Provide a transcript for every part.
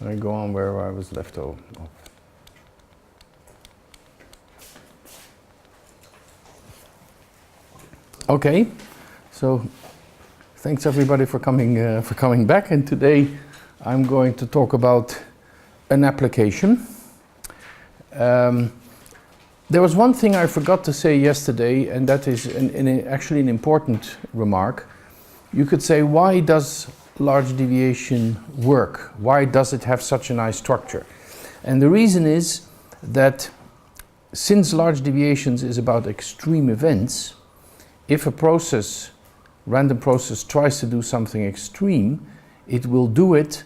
I go on where I was left off. Okay, so thanks everybody for coming back, and today I'm going to talk about an application. There was one thing I forgot to say yesterday, and that is actually an important remark. You could say, why does large deviation work? Why does it have such a nice structure? And the reason is that since large deviations is about extreme events, if a process, random process, tries to do something extreme, it will do it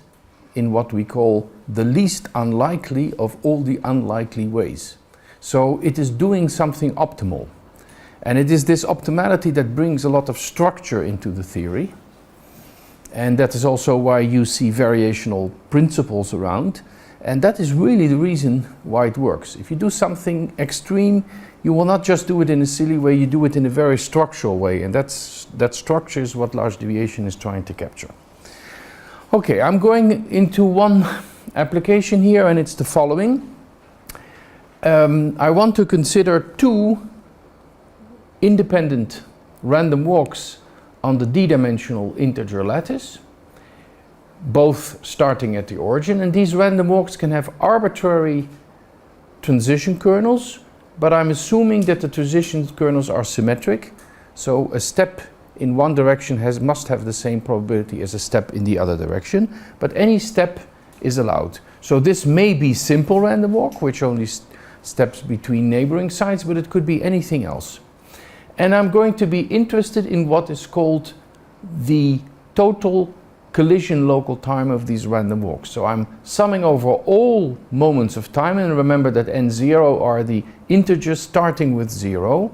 in what we call the least unlikely of all the unlikely ways. So it is doing something optimal. And it is this optimality that brings a lot of structure into the theory. And that is also why you see variational principles around. And that is really the reason why it works. If you do something extreme, you will not just do it in a silly way, you do it in a very structural way. And that structure is what large deviation is trying to capture. Okay, I'm going into one application here, and it's the following. I want to consider two independent random walks on the d-dimensional integer lattice, both starting at the origin, and these random walks can have arbitrary transition kernels, but I'm assuming that the transition kernels are symmetric, so a step in one direction must have the same probability as a step in the other direction, but any step is allowed. So this may be simple random walk, which only steps between neighboring sites, but it could be anything else. And I'm going to be interested in what is called the total collision local time of these random walks. So I'm summing over all moments of time, and remember that n0 are the integers starting with 0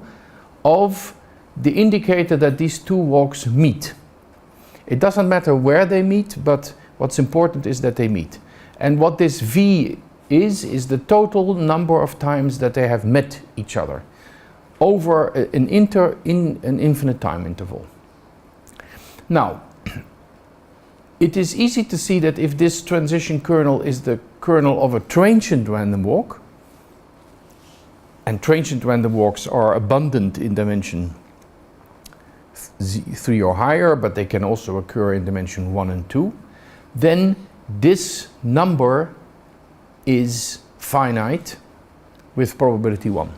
of the indicator that these two walks meet. It doesn't matter where they meet, but what's important is that they meet. And what this v is the total number of times that they have met each other over an infinite time interval. Now, it is easy to see that if this transition kernel is the kernel of a transient random walk, and transient random walks are abundant in dimension 3 or higher, but they can also occur in dimension 1 and 2, then this number is finite with probability 1.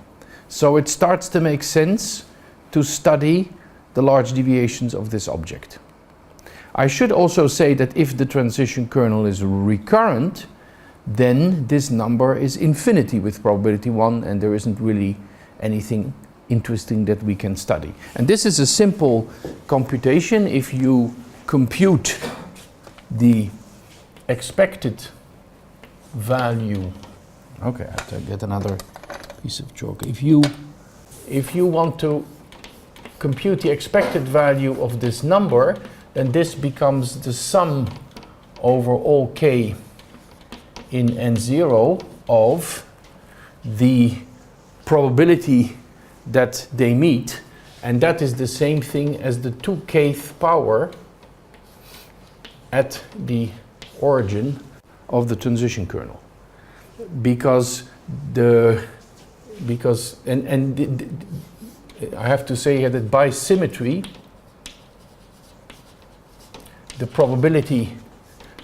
So it starts to make sense to study the large deviations of this object. I should also say that if the transition kernel is recurrent, then this number is infinity with probability 1, and there isn't really anything interesting that we can study. And this is a simple computation. If you compute the expected value, okay, I have to get another piece of chalk. If you want to compute the expected value of this number, then this becomes the sum over all k in n0 of the probability that they meet, and that is the same thing as the 2kth power at the origin of the transition kernel, because I have to say here that by symmetry, the probability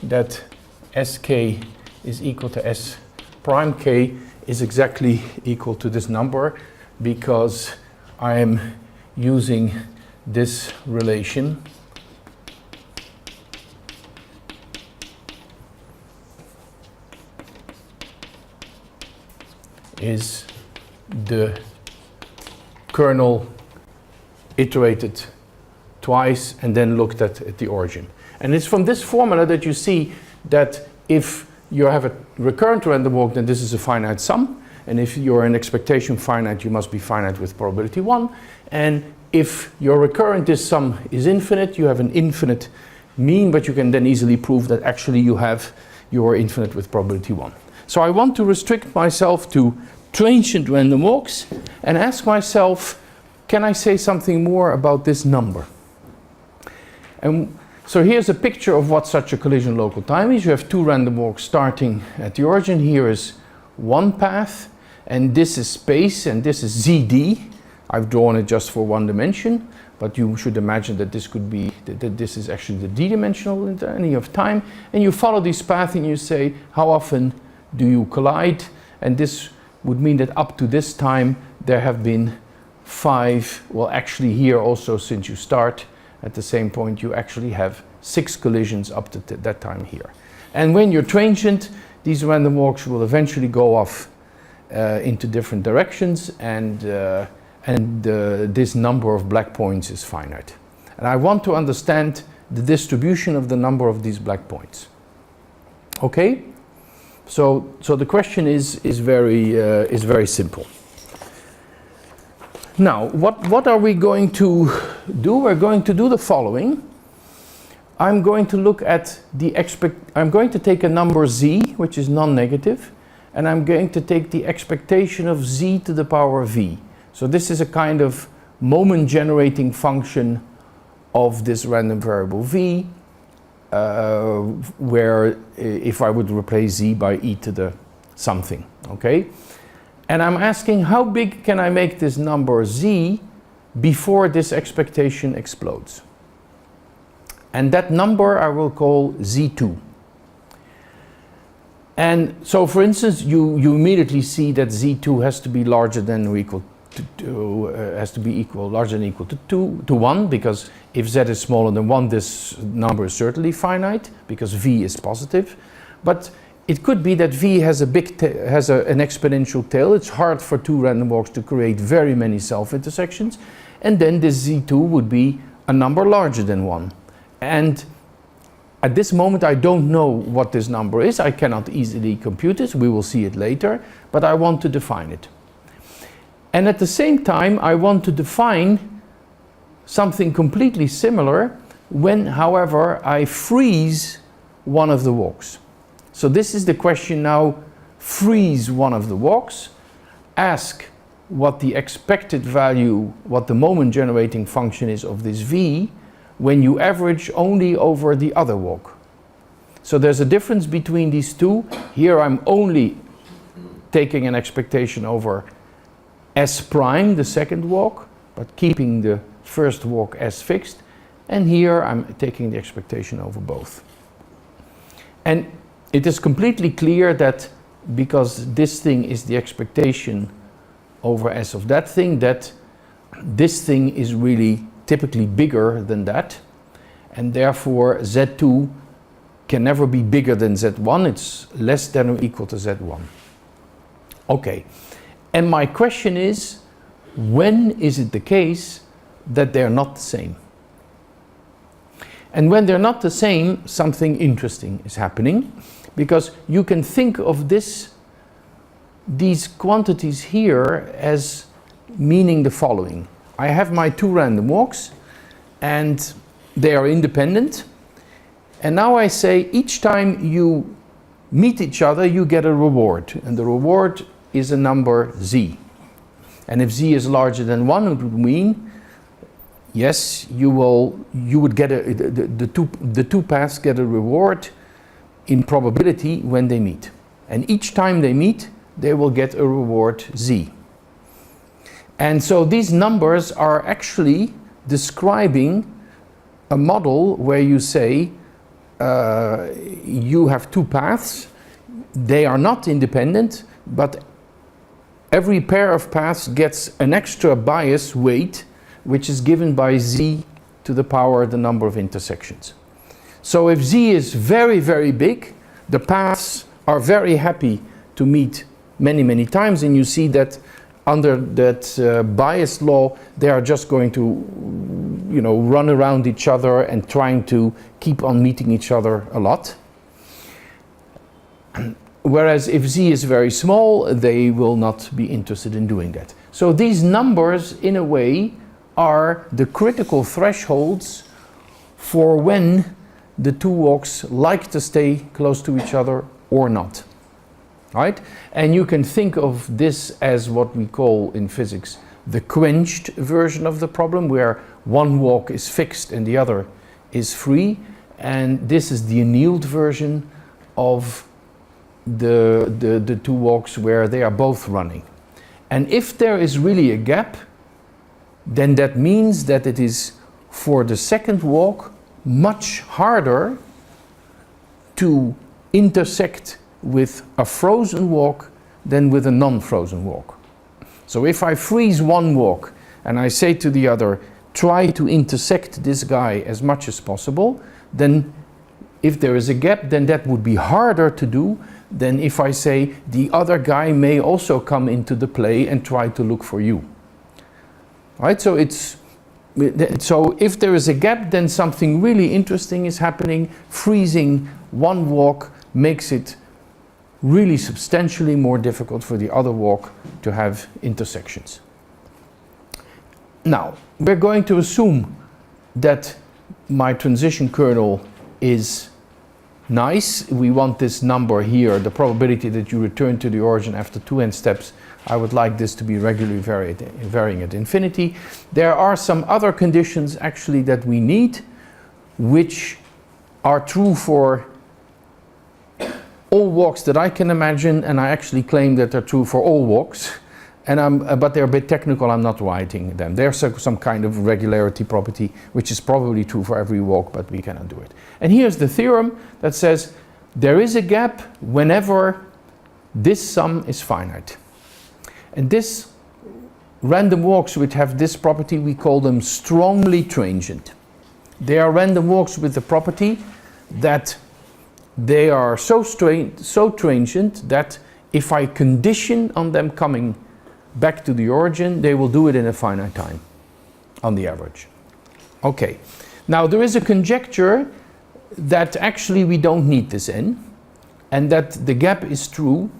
that sk is equal to s prime k is exactly equal to this number, because I am using this relation is the kernel iterated twice and then looked at the origin. And it's from this formula that you see that if you have a recurrent random walk, then this is a finite sum. And if you're an expectation finite, you must be finite with probability 1. And if your recurrent, this sum is infinite, you have an infinite mean, but you can then easily prove that actually you are infinite with probability 1. So I want to restrict myself to transient random walks and ask myself, can I say something more about this number? And So here's a picture of what such a collision local time is. You have two random walks starting at the origin. Here is one path, and this is space, and this is ZD. I've drawn it just for one dimension, but you should imagine that this could be, that this is actually the d-dimensional entity of time. And you follow this path and you say, how often do you collide? And this would mean that up to this time there have been 5, well actually here also since you start at the same point you actually have 6 collisions up to that time here. And when you're transient, these random walks will eventually go off into different directions, and this number of black points is finite. And I want to understand the distribution of the number of these black points. Okay? So the question is very simple. Now, what are we going to do? We're going to do the following. I'm going to look at I'm going to take a number z, which is non-negative, and I'm going to take the expectation of z to the power v. So this is a kind of moment generating function of this random variable v, where if I would replace z by e to the something, okay? And I'm asking how big can I make this number z before this expectation explodes? And that number I will call z2. And so for instance, you immediately see that z2 has to be larger than or equal to larger than or equal to 1, because if z is smaller than 1, this number is certainly finite because v is positive. But it could be that v has an exponential tail. It's hard for two random walks to create very many self-intersections, and then this z2 would be a number larger than 1. And at this moment I don't know what this number is. I cannot easily compute it. We will see it later, but I want to define it. And at the same time I want to define something completely similar when, however, I freeze one of the walks. So this is the question now: freeze one of the walks, ask what the expected value, what the moment generating function is of this v when you average only over the other walk. So there's a difference between these two. Here I'm only taking an expectation over s prime, the second walk, but keeping the first walk as fixed. And here I'm taking the expectation over both. And it is completely clear that because this thing is the expectation over s of that thing, that this thing is really typically bigger than that, and therefore z2 can never be bigger than z1. It's less than or equal to z1. Okay, and my question is, when is it the case that they're not the same? And when they're not the same, something interesting is happening, because you can think of these quantities here as meaning the following. I have my two random walks and they are independent, and now I say each time you meet each other you get a reward, and the reward is a number z. And if z is larger than 1, it would mean yes, you would get the two paths get a reward in probability when they meet, and each time they meet they will get a reward z. And so these numbers are actually describing a model where you say you have two paths, they are not independent, but every pair of paths gets an extra bias weight, which is given by z to the power of the number of intersections. So if z is very, very big, the paths are very happy to meet many, many times, and you see that under that bias law, they are just going to, run around each other and trying to keep on meeting each other a lot. Whereas if z is very small, they will not be interested in doing that. So these numbers, in a way, are the critical thresholds for when the two walks like to stay close to each other or not. Right? And you can think of this as what we call in physics the quenched version of the problem, where one walk is fixed and the other is free. and this is the annealed version of the two walks where they are both running. And if there is really a gap, then that means that it is for the second walk much harder to intersect with a frozen walk than with a non-frozen walk. So if I freeze one walk and I say to the other, try to intersect this guy as much as possible, then if there is a gap, then that would be harder to do than if I say the other guy may also come into the play and try to look for you. Right? So if there is a gap, then something really interesting is happening. Freezing one walk makes it really substantially more difficult for the other walk to have intersections. Now, we're going to assume that my transition kernel is nice. We want this number here, the probability that you return to the origin after 2n steps. I would like this to be regularly varying at infinity. There are some other conditions actually that we need, which are true for all walks that I can imagine, and I actually claim that they're true for all walks. But they're a bit technical, I'm not writing them. There's some kind of regularity property, which is probably true for every walk, but we cannot do it. And here's the theorem that says there is a gap whenever this sum is finite. And this random walks which have this property, we call them strongly transient. They are random walks with the property that they are so transient that if I condition on them coming back to the origin, they will do it in a finite time, on the average. Okay, now there is a conjecture that actually we don't need this n, and that the gap is true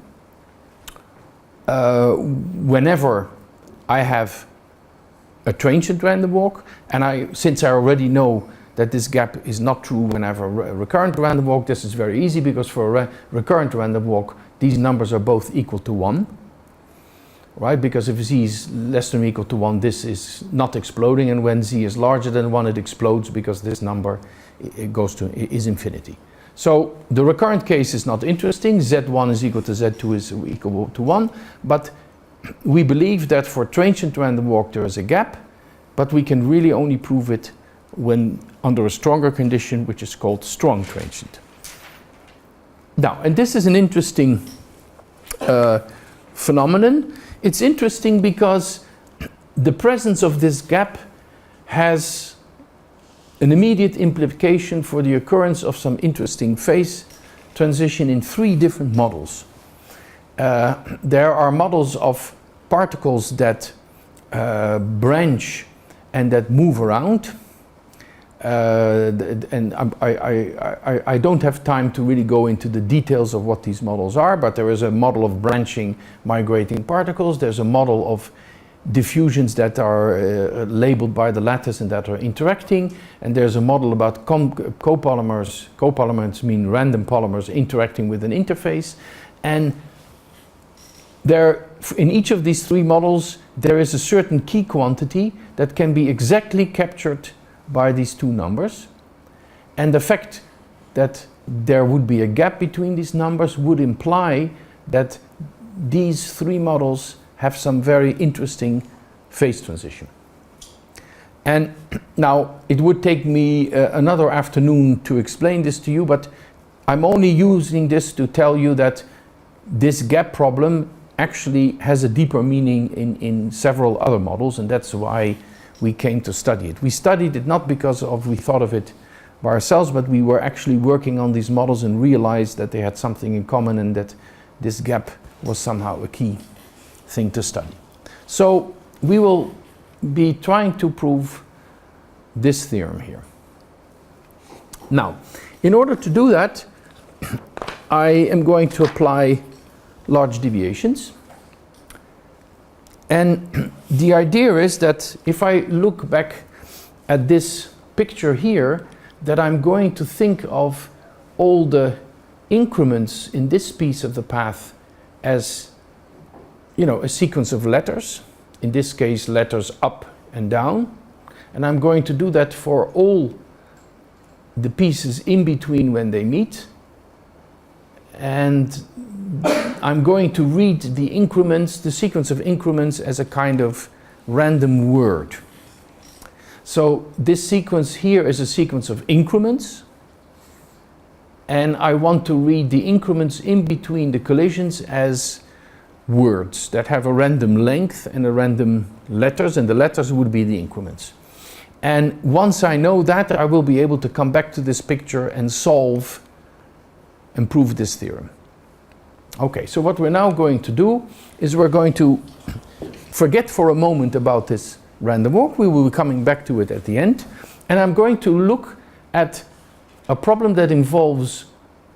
whenever I have a transient random walk, and since I already know that this gap is not true when I have a recurrent random walk, this is very easy, because for a recurrent random walk, these numbers are both equal to 1. Right, because if z is less than or equal to 1, this is not exploding, and when z is larger than 1, it explodes, because this number is infinity. So the recurrent case is not interesting. Z1 is equal to Z2 is equal to 1, but we believe that for transient random walk there is a gap, but we can really only prove it when under a stronger condition, which is called strong transient. Now, and this is an interesting phenomenon. It's interesting because the presence of this gap has an immediate implication for the occurrence of some interesting phase transition in 3 different models. There are models of particles that branch and that move around. And I don't have time to really go into the details of what these models are, but there is a model of branching migrating particles. There's a model of diffusions that are labeled by the lattice and that are interacting, and there's a model about copolymers. Copolymers mean random polymers interacting with an interface, and in each of these 3 models there is a certain key quantity that can be exactly captured by these 2 numbers, and the fact that there would be a gap between these numbers would imply that these 3 models have some very interesting phase transition. And now it would take me another afternoon to explain this to you, but I'm only using this to tell you that this gap problem actually has a deeper meaning in several other models, and that's why we came to study it. We studied it not because we thought of it by ourselves, but we were actually working on these models and realized that they had something in common, and that this gap was somehow a key thing to study. So we will be trying to prove this theorem here. Now, in order to do that, I am going to apply large deviations. And the idea is that if I look back at this picture here, that I'm going to think of all the increments in this piece of the path as, you know, a sequence of letters. In this case, letters up and down. And I'm going to do that for all the pieces in between when they meet, and I'm going to read the increments, the sequence of increments, as a kind of random word. So this sequence here is a sequence of increments, and I want to read the increments in between the collisions as words that have a random length and a random letters, and the letters would be the increments. And once I know that, I will be able to come back to this picture and solve and prove this theorem. Okay, so what we're now going to do is we're going to forget for a moment about this random walk. We will be coming back to it at the end. And I'm going to look at a problem that involves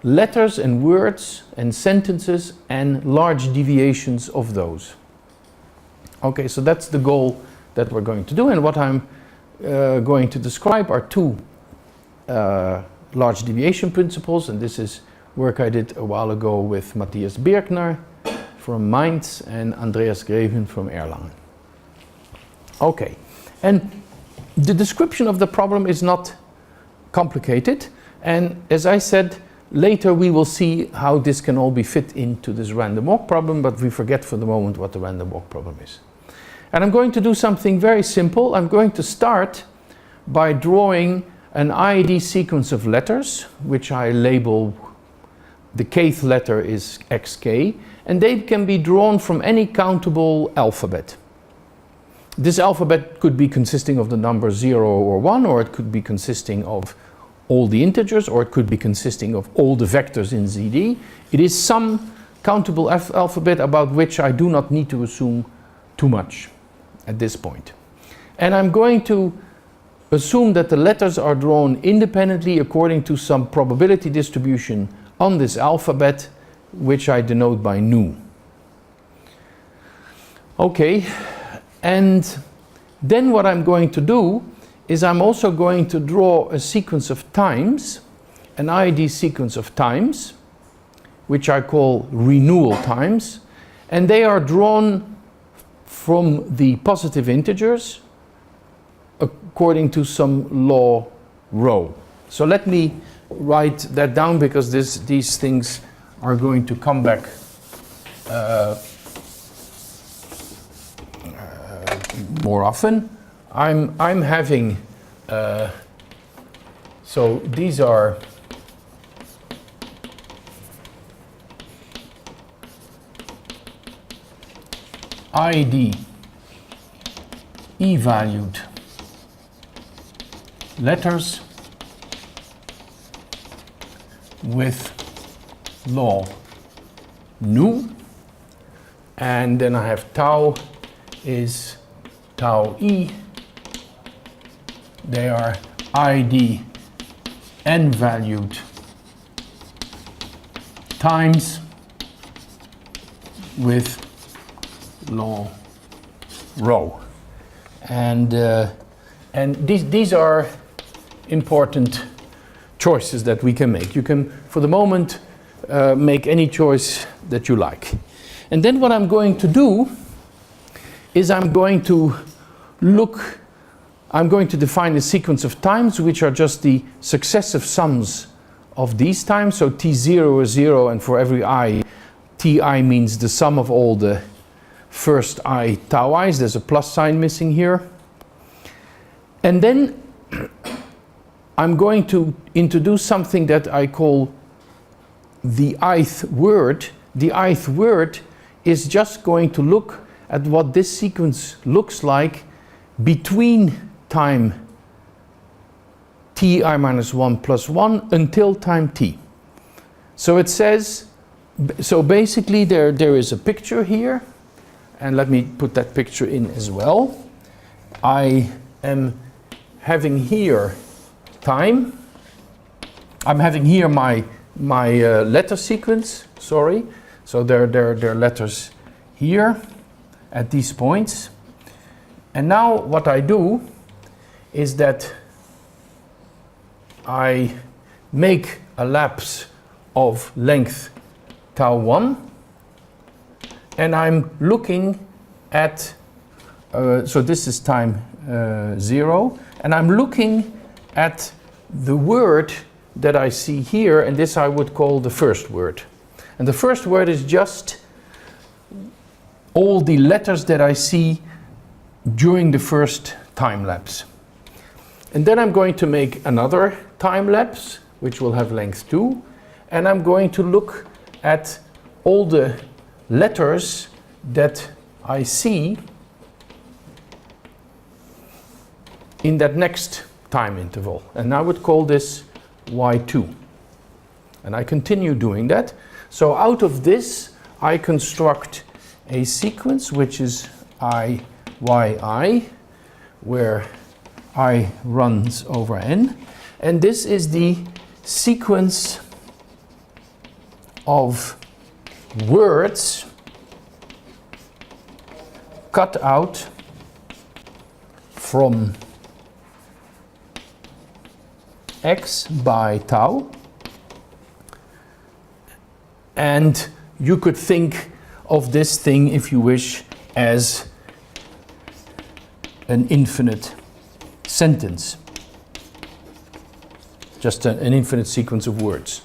letters and words and sentences and large deviations of those. Okay, so that's the goal that we're going to do. And what I'm going to describe are two large deviation principles. And this is work I did a while ago with Matthias Birkner from Mainz and Andreas Greven from Erlangen. Okay, and the description of the problem is not complicated, and as I said, later we will see how this can all be fit into this random walk problem, but we forget for the moment what the random walk problem is. And I'm going to do something very simple. I'm going to start by drawing an IID sequence of letters, which I label, the kth letter is xk, and they can be drawn from any countable alphabet. This alphabet could be consisting of the number 0 or 1, or it could be consisting of all the integers, or it could be consisting of all the vectors in ZD. It is some countable alphabet about which I do not need to assume too much at this point. And I'm going to assume that the letters are drawn independently according to some probability distribution on this alphabet, which I denote by nu. Okay. And then what I'm going to do is I'm also going to draw a sequence of times, an IID sequence of times, which I call renewal times, and they are drawn from the positive integers according to some law rho. So let me write that down, because these things are going to come back more often. I'm having so these are ID E-valued letters with law nu, and then I have tau is tau E. They are ID n-valued times with law rho. And these are important choices that we can make. You can, for the moment, make any choice that you like. And then what I'm going to do is I'm going to define a sequence of times which are just the successive sums of these times. So t0 is 0, and for every I, ti means the sum of all the first I tau i's. There's a plus sign missing here. And then I'm going to introduce something that I call the ith word. The ith word is just going to look at what this sequence looks like between time ti minus 1 plus 1 until time t. So it says, so basically there is a picture here, and let me put that picture in as well. I am having here time. I'm having here my letter sequence, sorry. So there are letters here at these points. And now what I do is that I make a lapse of length tau 1, and I'm looking at, so this is time 0, and I'm looking at the word that I see here, and this I would call the first word. And the first word is just all the letters that I see during the first time lapse. And then I'm going to make another time lapse, which will have length 2, and I'm going to look at all the letters that I see in that next time interval. And I would call this y2. And I continue doing that. So out of this, I construct a sequence which is I, where I runs over n. And this is the sequence of words cut out from x by tau. And you could think of this thing, if you wish, as an infinite sentence. Just an infinite sequence of words.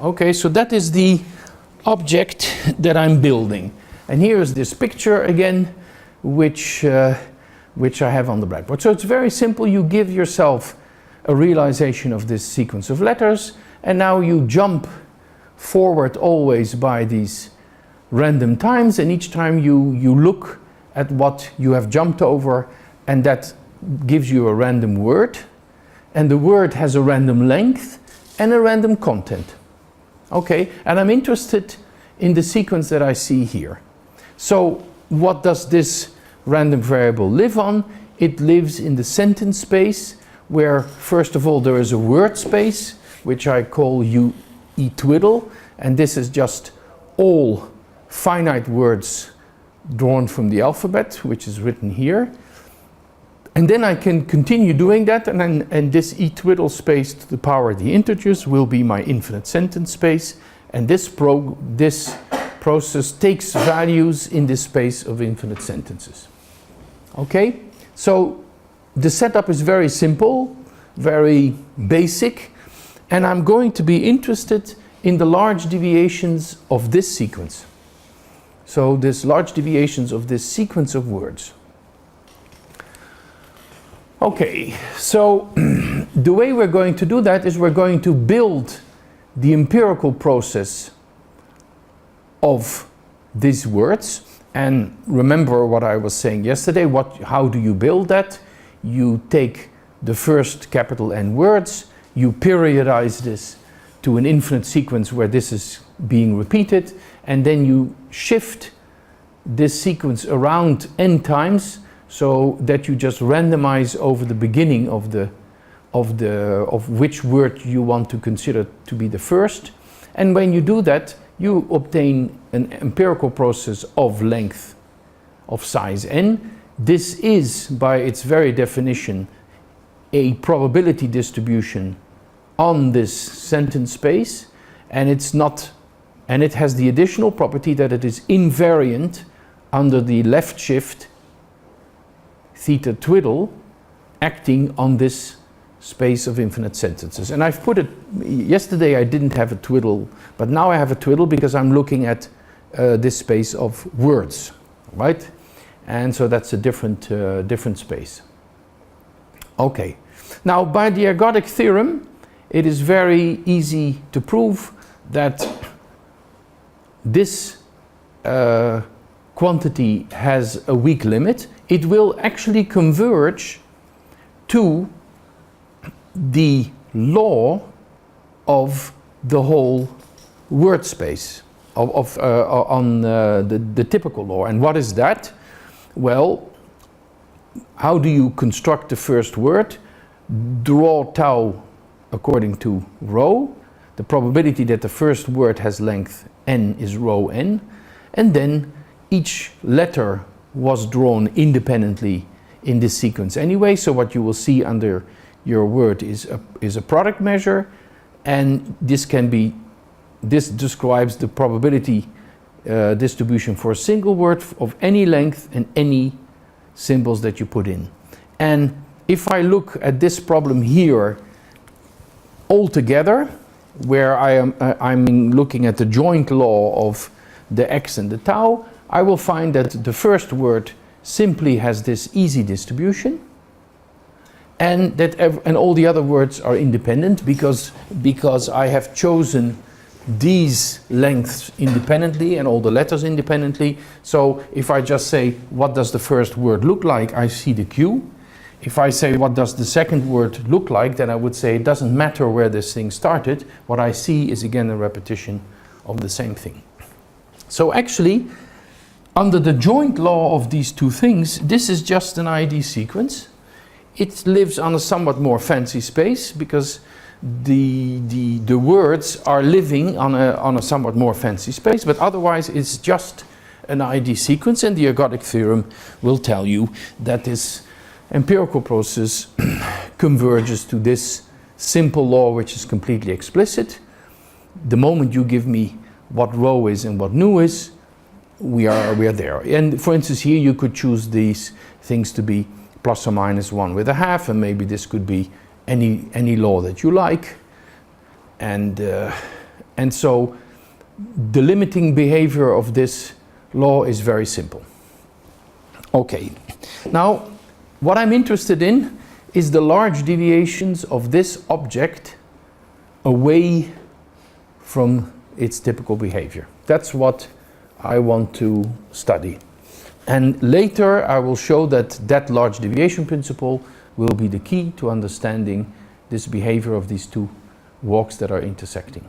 Okay, so that is the object that I'm building. And here is this picture again, which I have on the blackboard. So it's very simple. You give yourself a realization of this sequence of letters, and now you jump forward always by these random times, and each time you look at what you have jumped over, and that gives you a random word, and the word has a random length and a random content. Okay, and I'm interested in the sequence that I see here. So what does this random variable live on? It lives in the sentence space, where first of all there is a word space, which I call twiddle, and this is just all finite words drawn from the alphabet, which is written here. And then I can continue doing that, and this twiddle space to the power of the integers will be my infinite sentence space, and this process takes values in this space of infinite sentences. Okay, so the setup is very simple, very basic, and I'm going to be interested in the large deviations of this sequence. So this large deviations of this sequence of words. Okay, so the way we're going to do that is we're going to build the empirical process of these words. And remember what I was saying yesterday, how do you build that? You take the first capital N words, you periodize this to an infinite sequence where this is being repeated, and then you shift this sequence around n times, so that you just randomize over the beginning of which word you want to consider to be the first. And when you do that, you obtain an empirical process of length of size n. This is, by its very definition, a probability distribution on this sentence space, and it has the additional property that it is invariant under the left shift theta twiddle acting on this space of infinite sentences. And I've put it, yesterday I didn't have a twiddle, but now I have a twiddle because I'm looking at this space of words, right? And so that's a different space. Okay, now by the ergodic theorem, it is very easy to prove that this quantity has a weak limit. It will actually converge to the law of the whole word space, on the typical law. And what is that? Well, how do you construct the first word? Draw tau according to rho. The probability that the first word has length n is rho n. And then each letter was drawn independently in this sequence anyway. So what you will see under your word is a product measure, and this describes the probability distribution for a single word of any length and any symbols that you put in. And if I look at this problem here all together, where I'm looking at the joint law of the x and the tau, I will find that the first word simply has this easy distribution, and that and all the other words are independent because I have chosen these lengths independently and all the letters independently. So if I just say, what does the first word look like, I see the Q. If I say, what does the second word look like, then I would say it doesn't matter where this thing started. What I see is again a repetition of the same thing. So actually, under the joint law of these two things, this is just an ID sequence. It lives on a somewhat more fancy space because the words are living on a somewhat more fancy space, but otherwise it's just an ID sequence, and the ergodic theorem will tell you that this empirical process converges to this simple law, which is completely explicit. The moment you give me what rho is and what nu is, we are there. And for instance, here you could choose these things to be plus or minus 1/2, and maybe this could be any law that you like, and so the limiting behavior of this law is very simple. Okay, now what I'm interested in is the large deviations of this object away from its typical behavior. That's what I want to study. And later I will show that large deviation principle will be the key to understanding this behavior of these two walks that are intersecting.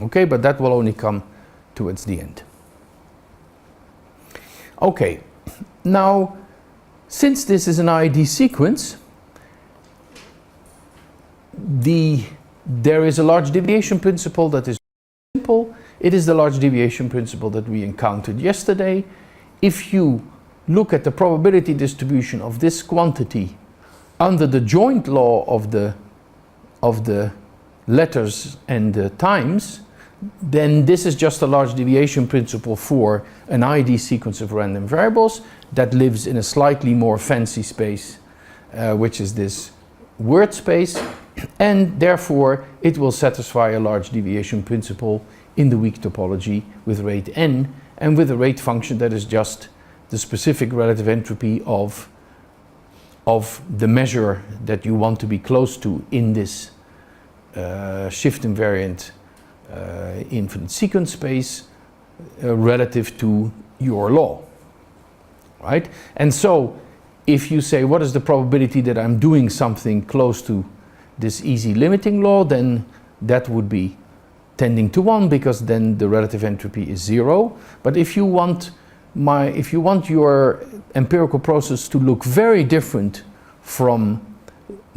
Okay, but that will only come towards the end. Okay, now since this is an ID sequence, there is a large deviation principle that is simple. It is the large deviation principle that we encountered yesterday. If you look at the probability distribution of this quantity under the joint law of the letters and the times, then this is just a large deviation principle for an ID sequence of random variables that lives in a slightly more fancy space, which is this word space, and therefore it will satisfy a large deviation principle in the weak topology with rate n, and with a rate function that is just the specific relative entropy of the measure that you want to be close to in this shift invariant infinite sequence space relative to your law, right? And so if you say, what is the probability that I'm doing something close to this easy limiting law, then that would be tending to 1, because then the relative entropy is 0. But if you want your empirical process to look very different from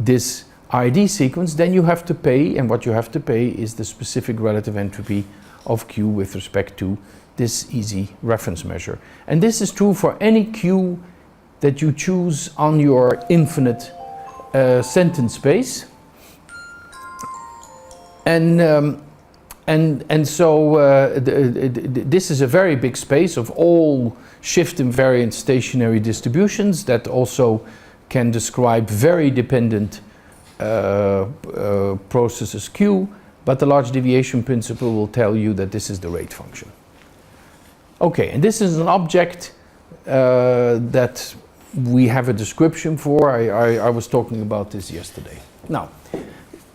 this ID sequence, then you have to pay, and what you have to pay is the specific relative entropy of Q with respect to this easy reference measure. And this is true for any Q that you choose on your infinite sentence space. And so this is a very big space of all shift invariant stationary distributions that also can describe very dependent processes Q, but the large deviation principle will tell you that this is the rate function. Okay, and this is an object that we have a description for. I was talking about this yesterday. Now,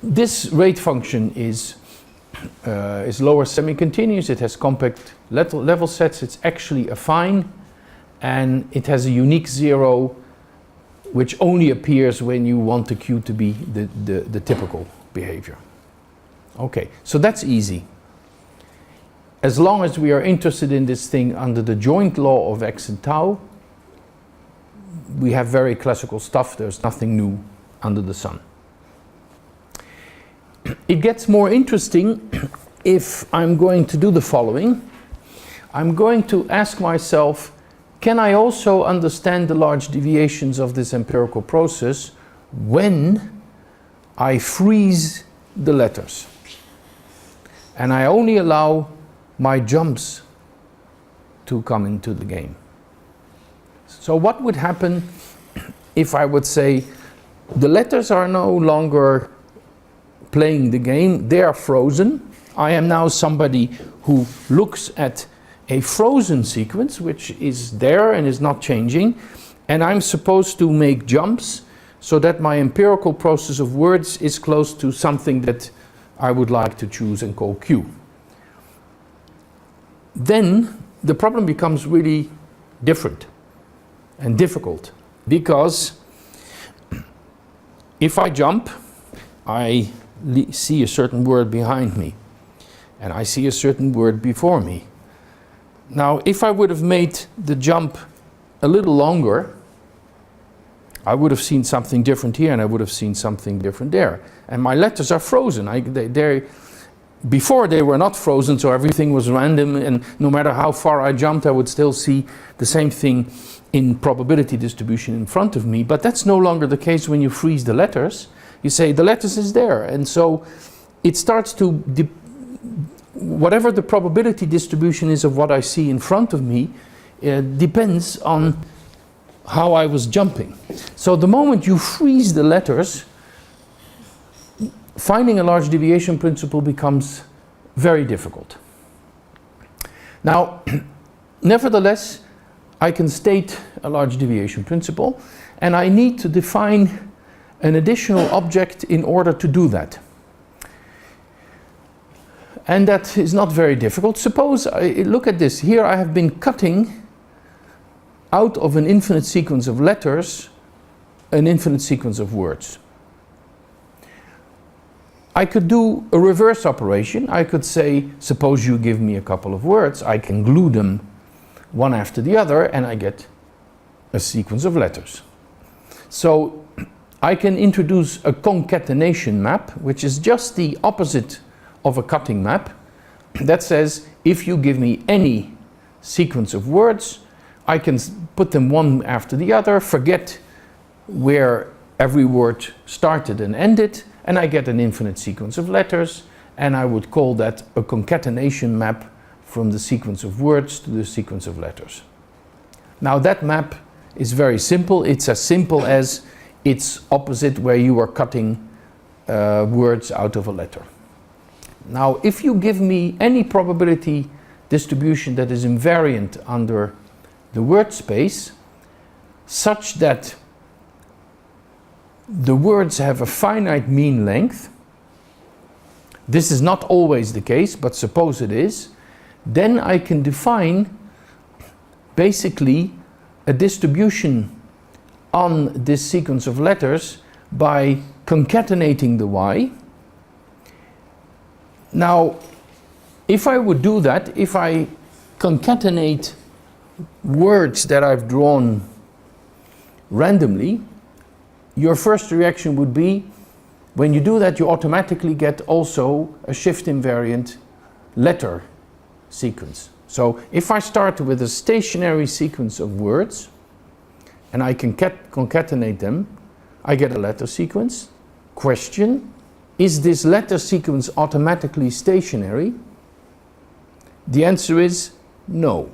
this rate function is lower semi-continuous. It has compact level sets. It's actually affine, and it has a unique zero which only appears when you want the Q to be the typical behavior. Okay, so that's easy. As long as we are interested in this thing under the joint law of x and tau, we have very classical stuff. There's nothing new under the sun. It gets more interesting if I'm going to do the following. I'm going to ask myself, can I also understand the large deviations of this empirical process when I freeze the letters and I only allow my jumps to come into the game? So what would happen if I would say the letters are no longer playing the game, they are frozen. I am now somebody who looks at a frozen sequence which is there and is not changing, and I'm supposed to make jumps so that my empirical process of words is close to something that I would like to choose and call Q. Then the problem becomes really different and difficult, because if I jump, I see a certain word behind me and I see a certain word before me. Now, if I would have made the jump a little longer, I would have seen something different here and I would have seen something different there. And my letters are frozen. Before they were not frozen, so everything was random, and no matter how far I jumped, I would still see the same thing in probability distribution in front of me. But that's no longer the case when you freeze the letters. You say the letters is there, and so it starts to, whatever the probability distribution is of what I see in front of me, depends on how I was jumping. So the moment you freeze the letters, finding a large deviation principle becomes very difficult. Now, nevertheless, I can state a large deviation principle, and I need to define an additional object in order to do that. And that is not very difficult. Suppose, look at this. Here I have been cutting out of an infinite sequence of letters an infinite sequence of words. I could do a reverse operation. I could say, suppose you give me a couple of words, I can glue them one after the other and I get a sequence of letters. So I can introduce a concatenation map, which is just the opposite of a cutting map, that says if you give me any sequence of words, I can put them one after the other, forget where every word started and ended, and I get an infinite sequence of letters, and I would call that a concatenation map from the sequence of words to the sequence of letters. Now that map is very simple. It's as simple as its opposite, where you are cutting words out of a letter. Now if you give me any probability distribution that is invariant under the word space, such that the words have a finite mean length, this is not always the case, but suppose it is, then I can define basically a distribution on this sequence of letters by concatenating the y. Now, if I would do that, if I concatenate words that I've drawn randomly, your first reaction would be, when you do that, you automatically get also a shift invariant letter sequence. So if I start with a stationary sequence of words and I can concatenate them, I get a letter sequence. Question: is this letter sequence automatically stationary? The answer is no.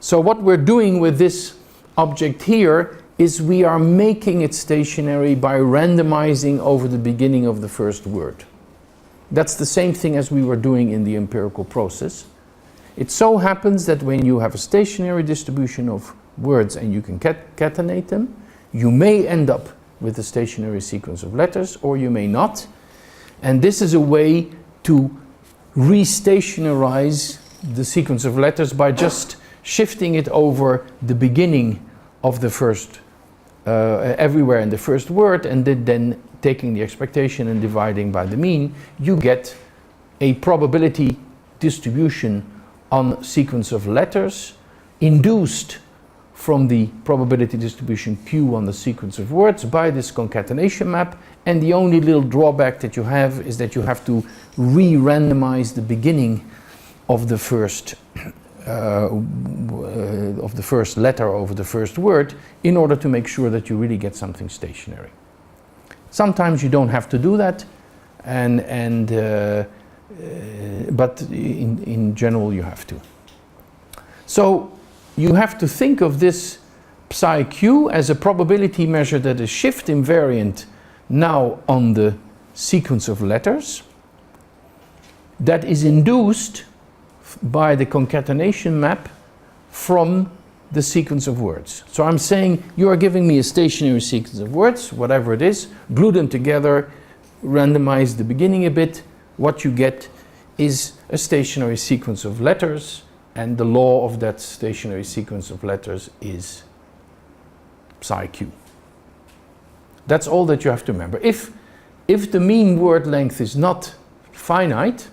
So what we're doing with this object here is we are making it stationary by randomizing over the beginning of the first word. That's the same thing as we were doing in the empirical process. It so happens that when you have a stationary distribution of words and you can concatenate them, you may end up with a stationary sequence of letters, or you may not. And this is a way to re-stationarize the sequence of letters by just shifting it over the beginning of the first, everywhere in the first word, and then taking the expectation and dividing by the mean. You get a probability distribution on sequence of letters induced from the probability distribution Q on the sequence of words by this concatenation map. And the only little drawback that you have is that you have to re-randomize the beginning of the first letter over the first word in order to make sure that you really get something stationary. Sometimes you don't have to do that, but in general you have to. So you have to think of this psi q as a probability measure that is shift invariant now on the sequence of letters that is induced by the concatenation map from the sequence of words. So I'm saying you are giving me a stationary sequence of words, whatever it is, glue them together, randomize the beginning a bit. What you get is a stationary sequence of letters, and the law of that stationary sequence of letters is psi q. That's all that you have to remember. If the mean word length is not finite,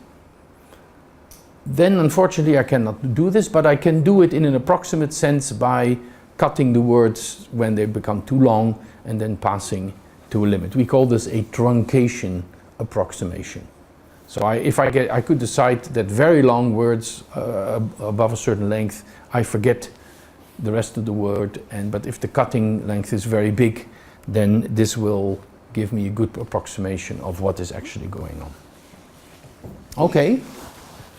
then unfortunately I cannot do this, but I can do it in an approximate sense by cutting the words when they become too long and then passing to a limit. We call this a truncation approximation. So I could decide that very long words above a certain length, I forget the rest of the word, but if the cutting length is very big, then this will give me a good approximation of what is actually going on. Okay,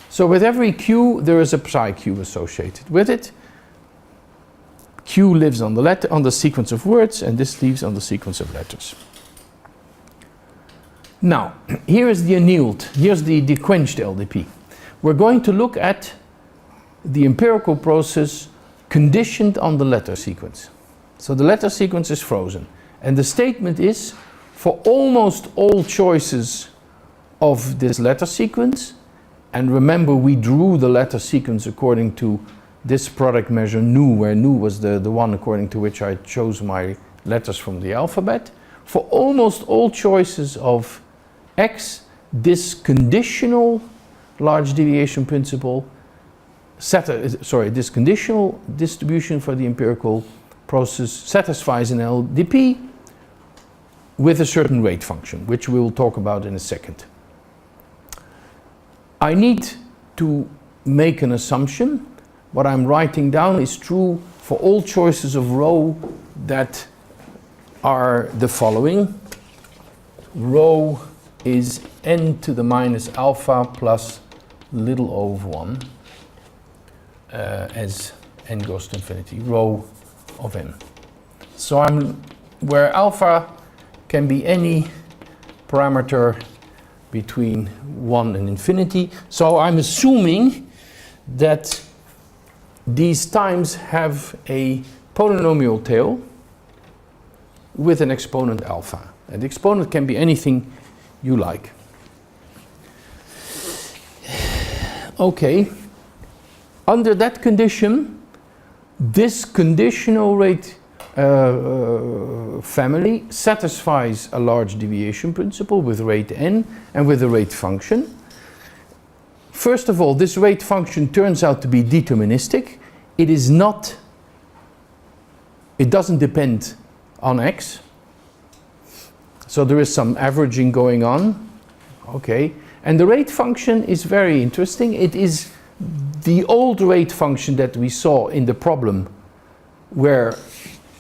so with every q there is a psi q associated with it. Q lives on the sequence of words, and this lives on the sequence of letters. Now, here is the annealed, here's the quenched LDP. We're going to look at the empirical process conditioned on the letter sequence. So the letter sequence is frozen, and the statement is, for almost all choices of this letter sequence, and remember we drew the letter sequence according to this product measure nu, where nu was the one according to which I chose my letters from the alphabet. For almost all choices of x, this conditional large deviation principle, this conditional distribution for the empirical process satisfies an LDP with a certain rate function, which we will talk about in a second. I need to make an assumption. What I'm writing down is true for all choices of rho that are the following. Rho is n to the minus alpha plus little o of 1 as n goes to infinity, rho of n. So where alpha can be any parameter between 1 and infinity. So I'm assuming that these times have a polynomial tail with an exponent alpha. And the exponent can be anything you like. Okay. Under that condition, this conditional rate family satisfies a large deviation principle with rate n and with a rate function. First of all, this rate function turns out to be deterministic. It doesn't depend on x. So there is some averaging going on. Okay. And the rate function is very interesting. It is the old rate function that we saw in the problem where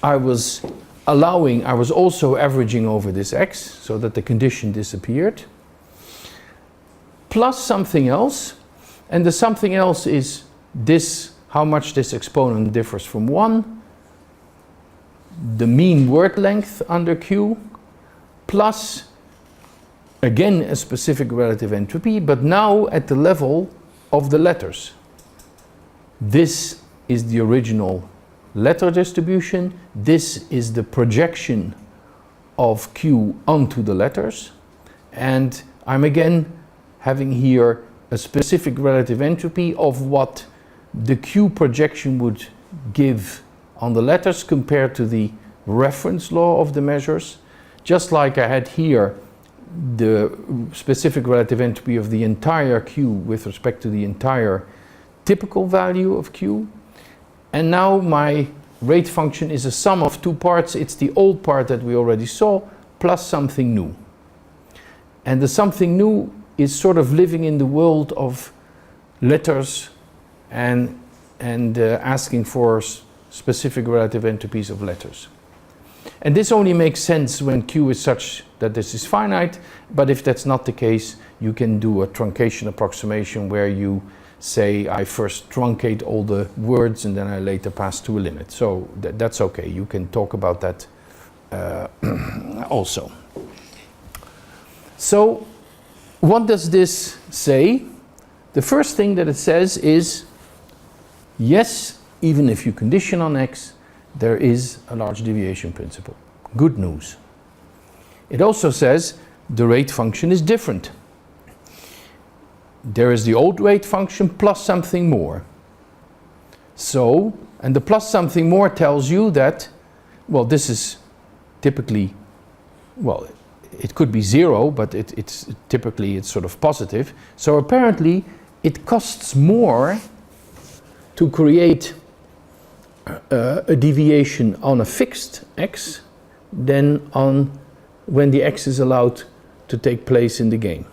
I was also averaging over this x so that the condition disappeared, plus something else, and the something else is this, how much this exponent differs from 1, the mean word length under Q, plus again a specific relative entropy, but now at the level of the letters. This is the original letter distribution. This is the projection of Q onto the letters, and I'm again having here a specific relative entropy of what the Q projection would give on the letters compared to the reference law of the measures. Just like I had here the specific relative entropy of the entire Q with respect to the entire typical value of Q. And now my rate function is a sum of two parts. It's the old part that we already saw plus something new. And the something new is sort of living in the world of letters and asking for specific relative entropies of letters. And this only makes sense when Q is such that this is finite, but if that's not the case, you can do a truncation approximation where you say I first truncate all the words and then I later pass to a limit. So that's okay, you can talk about that also. So what does this say? The first thing that it says is, yes, even if you condition on x, there is a large deviation principle. Good news. It also says the rate function is different. There is the old rate function plus something more. So, and the plus something more tells you that, well, this is typically, well, it could be 0, but it's typically sort of positive. So apparently it costs more to create a deviation on a fixed x than on when the x is allowed to take place in the game.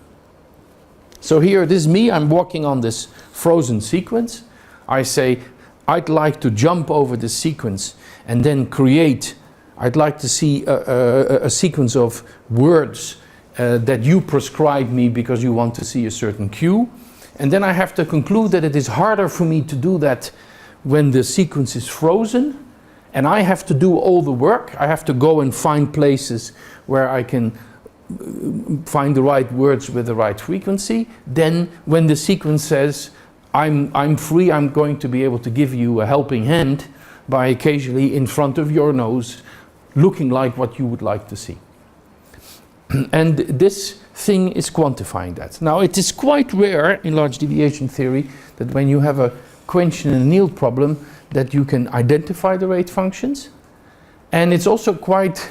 So here, this is me, I'm walking on this frozen sequence. I say, I'd like to jump over this sequence and then create, I'd like to see a sequence of words that you prescribe me because you want to see a certain cue. And then I have to conclude that it is harder for me to do that when the sequence is frozen, and I have to do all the work. I have to go and find places where I can find the right words with the right frequency. Then when the sequence says, I'm free, I'm going to be able to give you a helping hand by occasionally in front of your nose looking like what you would like to see. And this thing is quantifying that. Now it is quite rare in large deviation theory that when you have a quenched and annealed problem that you can identify the rate functions. And it's also quite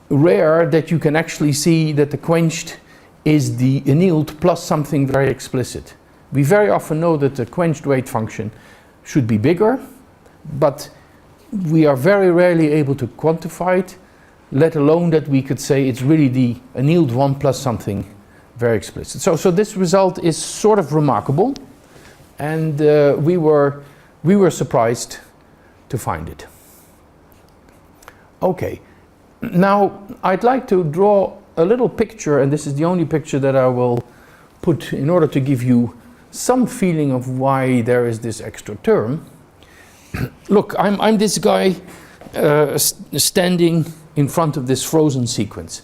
rare that you can actually see that the quenched is the annealed plus something very explicit. We very often know that the quenched rate function should be bigger, but we are very rarely able to quantify it, let alone that we could say it's really the annealed one plus something very explicit. So this result is sort of remarkable, and we were surprised to find it. Okay, now I'd like to draw a little picture, and this is the only picture that I will put in order to give you some feeling of why there is this extra term. Look, I'm this guy standing in front of this frozen sequence,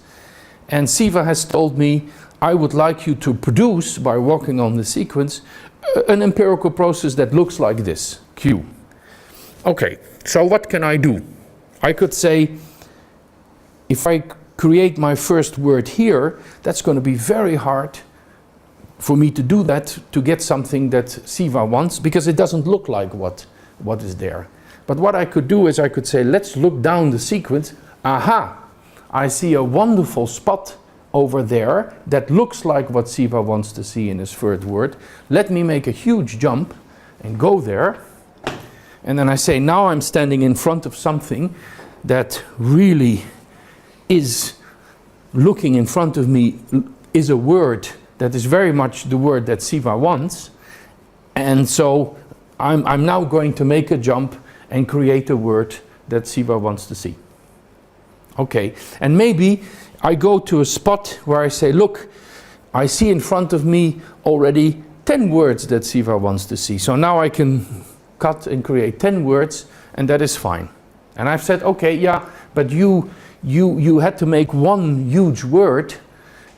and Siva has told me I would like you to produce, by walking on the sequence, an empirical process that looks like this, Q. Okay, so what can I do? I could say, if I create my first word here, that's going to be very hard for me to do that, to get something that Siva wants, because it doesn't look like what is there. But what I could do is I could say, let's look down the sequence. Aha, I see a wonderful spot over there that looks like what Siva wants to see in his third word. Let me make a huge jump and go there. And then I say, now I'm standing in front of something that really is looking in front of me, is a word that is very much the word that Siva wants. And so I'm now going to make a jump and create a word that Siva wants to see. Okay, and maybe I go to a spot where I say, look, I see in front of me already 10 words that Siva wants to see. So now I can cut and create 10 words, and that is fine. And I've said, okay, yeah, but you had to make one huge word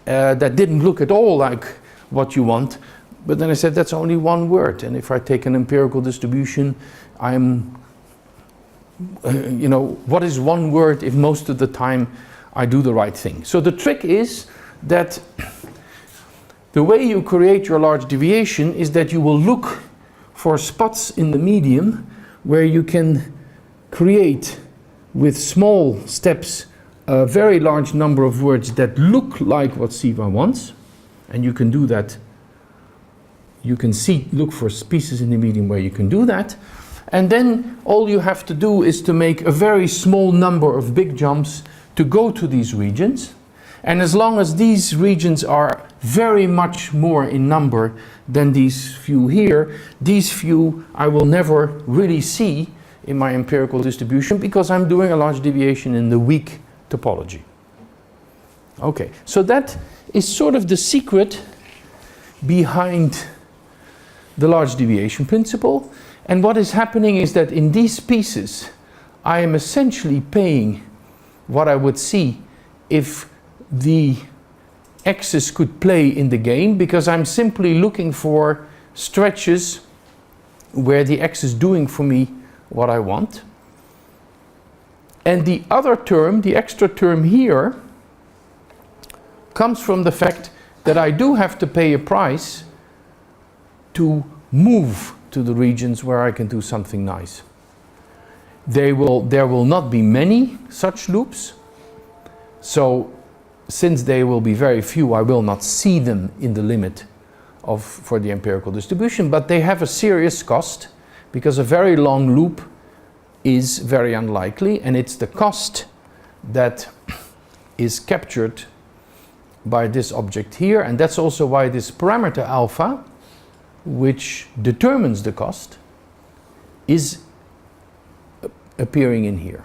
that didn't look at all like what you want. But then I said, that's only one word. And if I take an empirical distribution, what is one word if most of the time I do the right thing? So the trick is that the way you create your large deviation is that you will look for spots in the medium where you can create with small steps a very large number of words that look like what Siva wants. And you can do that. You can look for pieces in the medium where you can do that. And then all you have to do is to make a very small number of big jumps to go to these regions. And as long as these regions are very much more in number than these few here, these few I will never really see in my empirical distribution because I'm doing a large deviation in the weak topology. Okay, so that is sort of the secret behind the large deviation principle. And what is happening is that in these pieces, I am essentially paying what I would see if the x's could play in the game, because I'm simply looking for stretches where the x is doing for me what I want. And the other term, the extra term here, comes from the fact that I do have to pay a price to move to the regions where I can do something nice. There will not be many such loops, so since they will be very few, I will not see them in the limit for the empirical distribution, but they have a serious cost, because a very long loop is very unlikely, and it's the cost that is captured by this object here, and that's also why this parameter alpha, which determines the cost, is appearing in here.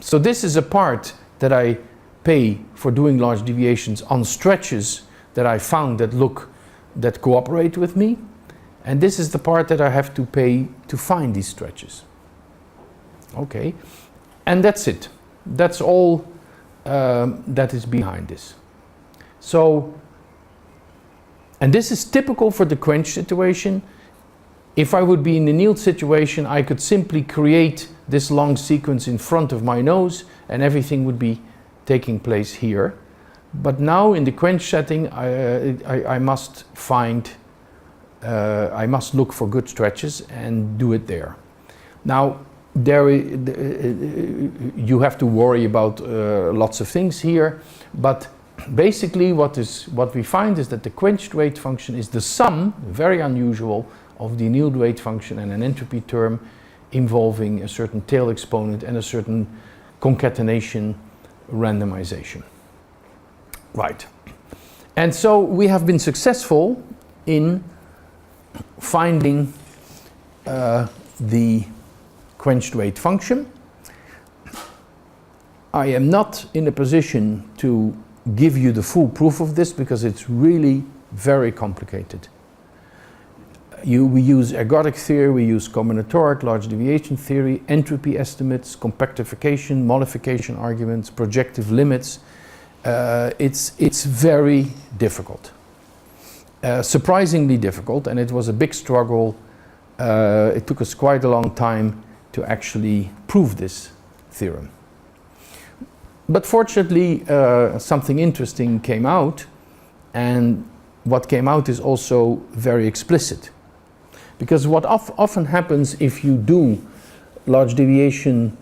So this is a part that I pay for doing large deviations on stretches that I found that cooperate with me, and this is the part that I have to pay to find these stretches. Okay, and that's it. That's all that is behind this. So, and this is typical for the quench situation. If I would be in the annealed situation, I could simply create this long sequence in front of my nose and everything would be taking place here. But now in the quench setting, I must find, I must look for good stretches and do it there. Now, you have to worry about lots of things here, but basically what we find is that the quenched rate function is the sum, very unusual, of the annealed rate function and an entropy term involving a certain tail exponent and a certain concatenation randomization. Right. And so we have been successful in finding the quenched rate function. I am not in a position to give you the full proof of this because it's really very complicated. We use ergodic theory, we use combinatoric large deviation theory, entropy estimates, compactification, modification arguments, projective limits. It's very difficult. Surprisingly difficult, and it was a big struggle. It took us quite a long time to actually prove this theorem. But fortunately, something interesting came out, and what came out is also very explicit. Because what often happens if you do large deviation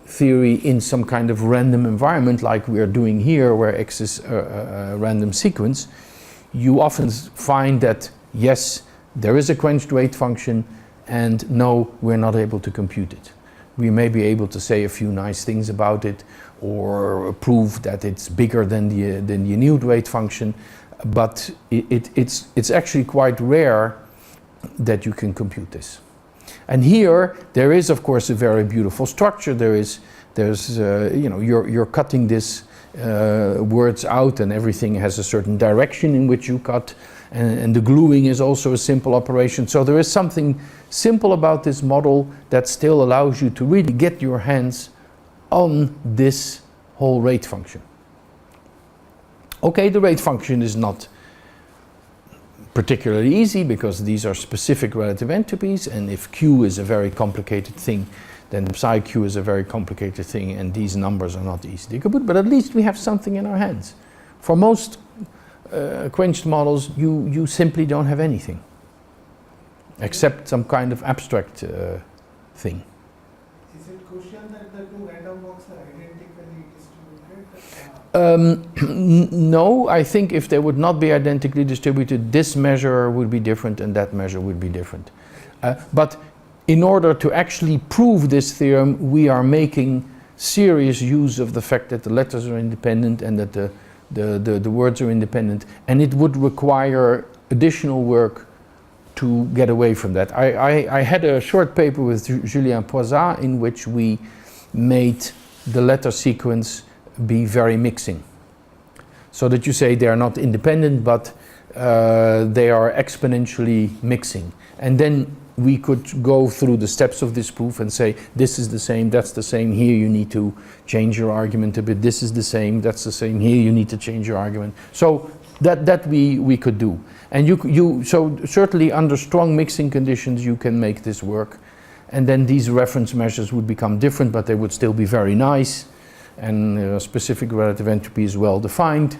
theory in some kind of random environment like we are doing here, where X is a random sequence, you often find that yes, there is a quenched rate function, and no, we're not able to compute it. We may be able to say a few nice things about it, or prove that it's bigger than the annealed rate function, but it's actually quite rare that you can compute this. And here there is of course a very beautiful structure. There's you know, you're cutting this words out, and everything has a certain direction in which you cut, and the gluing is also a simple operation. So there is something simple about this model that still allows you to really get your hands on this whole rate function. Okay, the rate function is not particularly easy because these are specific relative entropies, and if Q is a very complicated thing, then psi Q is a very complicated thing, and these numbers are not easy to compute, but at least we have something in our hands. For most quenched models, you simply don't have anything except some kind of abstract thing. Is it crucial that the two random walks are identically distributed? No, I think if they would not be identically distributed, this measure would be different and that measure would be different. But in order to actually prove this theorem, we are making serious use of the fact that the letters are independent and that the words are independent, and it would require additional work to get away from that. I had a short paper with Julien Poisat in which we made the letter sequence be very mixing. So that you say they are not independent, but they are exponentially mixing. And then we could go through the steps of this proof and say, this is the same, that's the same, here you need to change your argument a bit, this is the same, that's the same, here you need to change your argument. So that we could do. And so certainly under strong mixing conditions you can make this work. And then these reference measures would become different, but they would still be very nice. And specific relative entropy is well defined,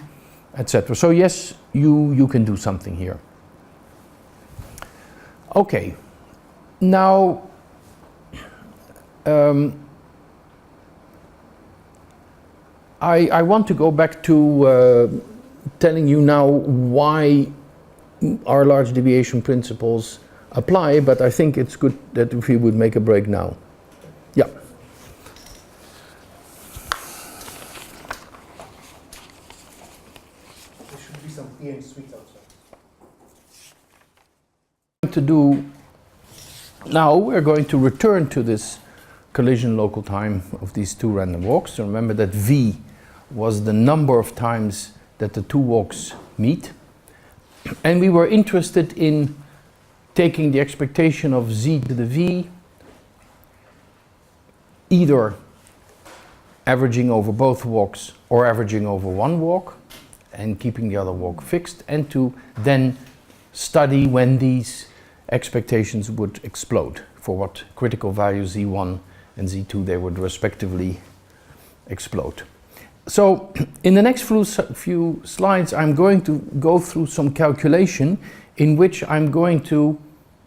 etc. So yes, you can do something here. Okay. Now, I want to go back to telling you now why our large deviation principles apply, but I think it's good that if we would make a break now. Yeah. There should be some tea and sweets outside. To do now, we're going to return to this collision local time of these two random walks. So remember that v was the number of times that the two walks meet. And we were interested in taking the expectation of z to the v, either averaging over both walks or averaging over one walk and keeping the other walk fixed, and to then study when these expectations would explode, for what critical values z1 and z2 they would respectively explode. So in the next few slides I'm going to go through some calculation in which I'm going to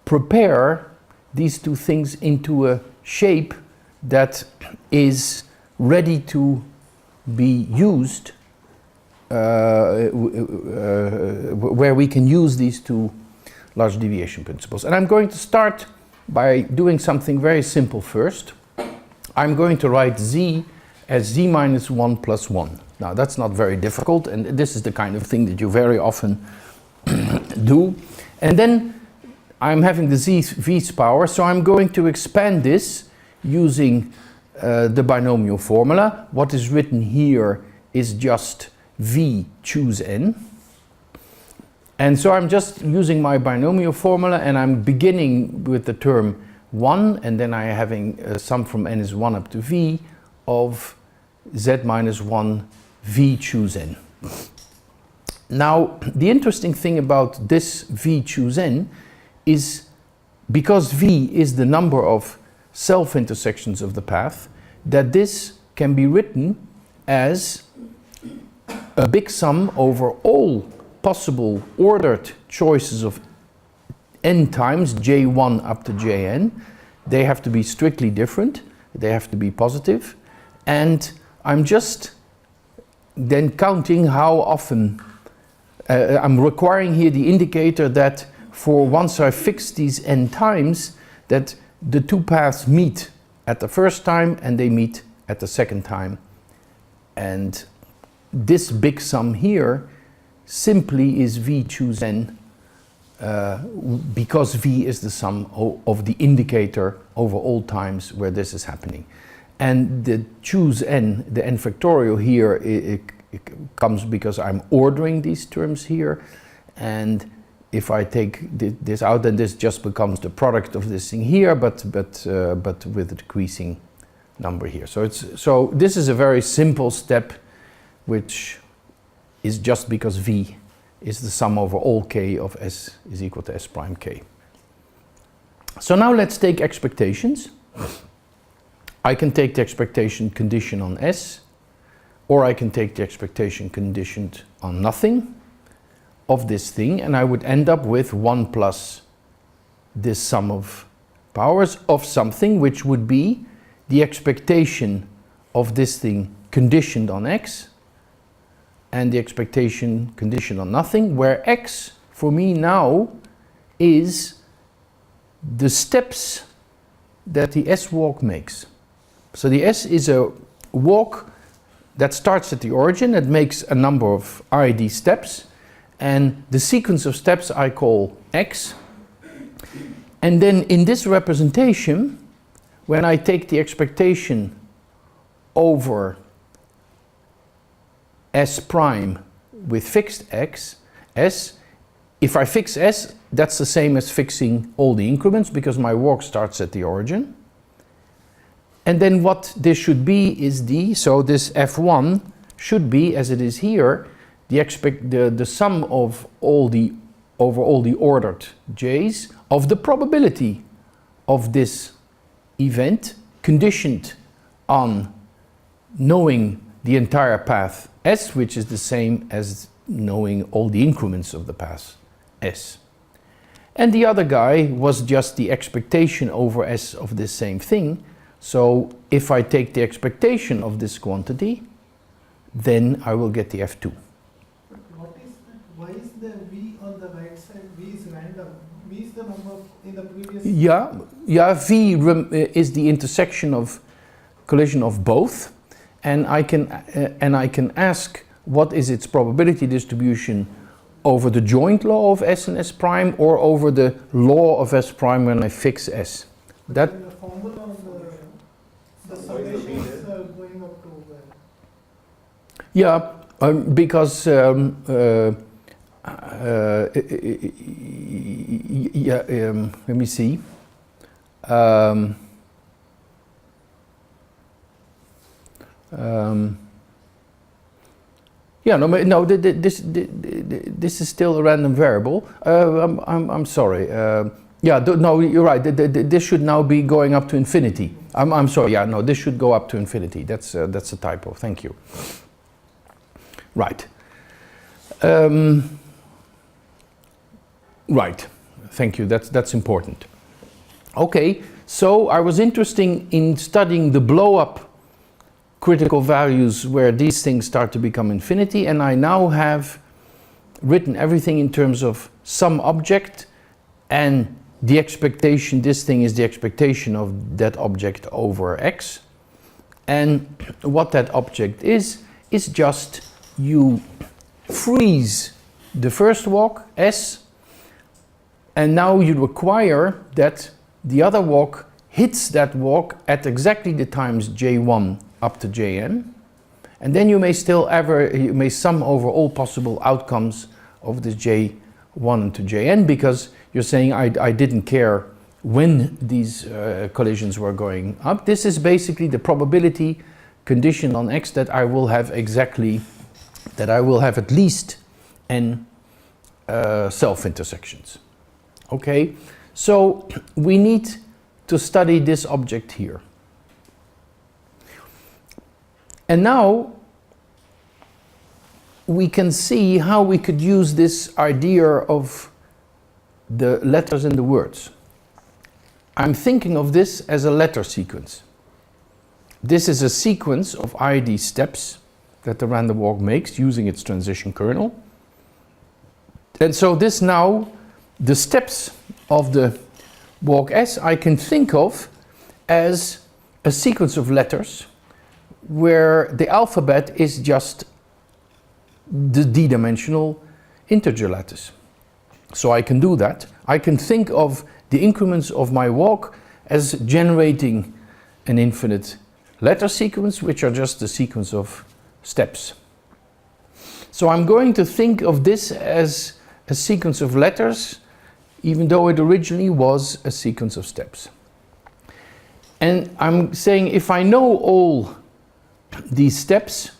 prepare these two things into a shape that is ready to be used, where we can use these two large deviation principles. And I'm going to start by doing something very simple first. I'm going to write z as z minus 1 plus 1. Now that's not very difficult, and this is the kind of thing that you very often do. And then I'm having the v's power, so I'm going to expand this using the binomial formula. What is written here is just v choose n. And so I'm just using my binomial formula, and I'm beginning with the term 1, and then I'm having a sum from n is 1 up to v of z minus 1 v choose n. Now, the interesting thing about this v choose n is because v is the number of self-intersections of the path, that this can be written as a big sum over all possible ordered choices of n times j1 up to jn. They have to be strictly different, they have to be positive, and I'm just then counting how often I'm requiring here the indicator that for once I fix these n times, that the two paths meet at the first time and they meet at the second time. And this big sum here simply is v choose n, because v is the sum of the indicator over all times where this is happening. And the choose n, the n factorial here, it comes because I'm ordering these terms here, and if I take this out, then this just becomes the product of this thing here, but with a decreasing number here. So this is a very simple step, which is just because v is the sum over all k of s is equal to s prime k. So now let's take expectations. I can take the expectation condition on s, or I can take the expectation conditioned on nothing of this thing, and I would end up with 1 plus this sum of powers of something which would be the expectation of this thing conditioned on x and the expectation conditioned on nothing, where x for me now is the steps that the s walk makes. So the s is a walk that starts at the origin, that makes a number of RID steps, and the sequence of steps I call x. And then in this representation, when I take the expectation over s prime with fixed x, s, if I fix S, that's the same as fixing all the increments because my walk starts at the origin. And then what this should be is so this F1 should be, as it is here, the sum of over all the ordered J's of the probability of this event conditioned on knowing the entire path S, which is the same as knowing all the increments of the path S. And the other guy was just the expectation over S of this same thing. So if I take the expectation of this quantity, then I will get the F2. Why is the V on the right side? V is random. V is the number in the previous. Yeah. V is the intersection of collision of both, and I can ask what is its probability distribution over the joint law of S and S prime, or over the law of S prime when I fix S. That. The formula of the summation is going up to where? Yeah, because let me see. Yeah, no. This is still a random variable. I'm sorry. Yeah, no, you're right. This should now be going up to infinity. I'm sorry. Yeah, no, this should go up to infinity. That's a typo. Thank you. Right. Right. Thank you. That's important. Okay. So I was interested in studying the blow-up critical values where these things start to become infinity, and I now have written everything in terms of some object and the expectation. This thing is the expectation of that object over X, and what that object is just you freeze the first walk S, and now you require that the other walk hits that walk at exactly the times J1 up to Jn, and then you may sum over all possible outcomes of this J1 to Jn, because you're saying I didn't care when these collisions were going up. This is basically the probability condition on X that I will have at least n self-intersections. Okay, so we need to study this object here. And now we can see how we could use this idea of the letters and the words. I'm thinking of this as a letter sequence. This is a sequence of ID steps that the random walk makes using its transition kernel. And so this now, the steps of the walk S, I can think of as a sequence of letters where the alphabet is just the d-dimensional integer lattice. So I can do that. I can think of the increments of my walk as generating an infinite letter sequence, which are just the sequence of steps. So I'm going to think of this as a sequence of letters, even though it originally was a sequence of steps. And I'm saying if I know all these steps,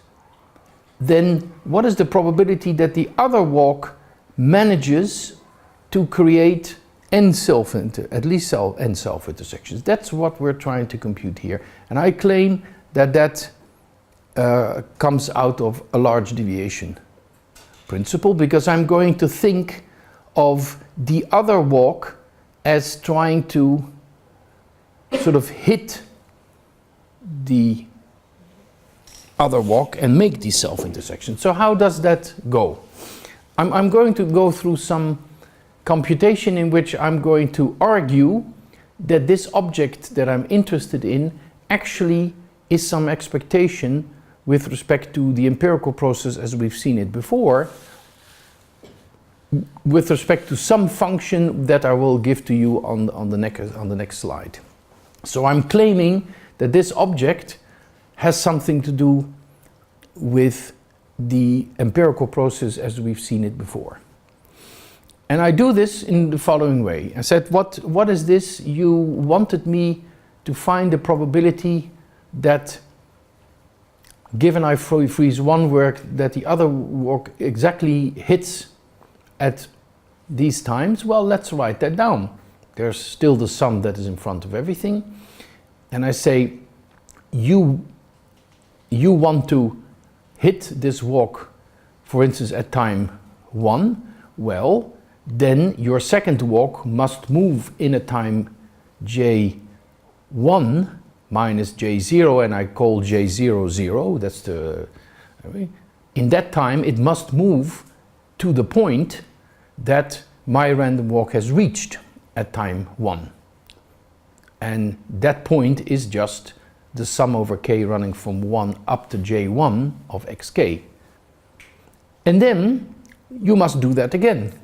then what is the probability that the other walk manages to create at least n self-intersections? That's what we're trying to compute here. And I claim that comes out of a large deviation principle, because I'm going to think of the other walk as trying to sort of hit the other walk and make these self-intersections. So how does that go? I'm going to go through some computation in which I'm going to argue that this object that I'm interested in actually is some expectation with respect to the empirical process as we've seen it before, with respect to some function that I will give to you on the next slide. So I'm claiming that this object has something to do with the empirical process as we've seen it before. And I do this in the following way. I said, what is this? You wanted me to find the probability that given I freeze one work, that the other work exactly hits at these times. Well, let's write that down. There's still the sum that is in front of everything. And I say, you want to hit this walk, for instance, at time 1. Well, then your second walk must move in a time j1 minus j0, and I call j0, 0. That's the... In that time, it must move to the point that my random walk has reached at time 1. And that point is just the sum over k running from 1 up to j1 of xk. And then you must do that again.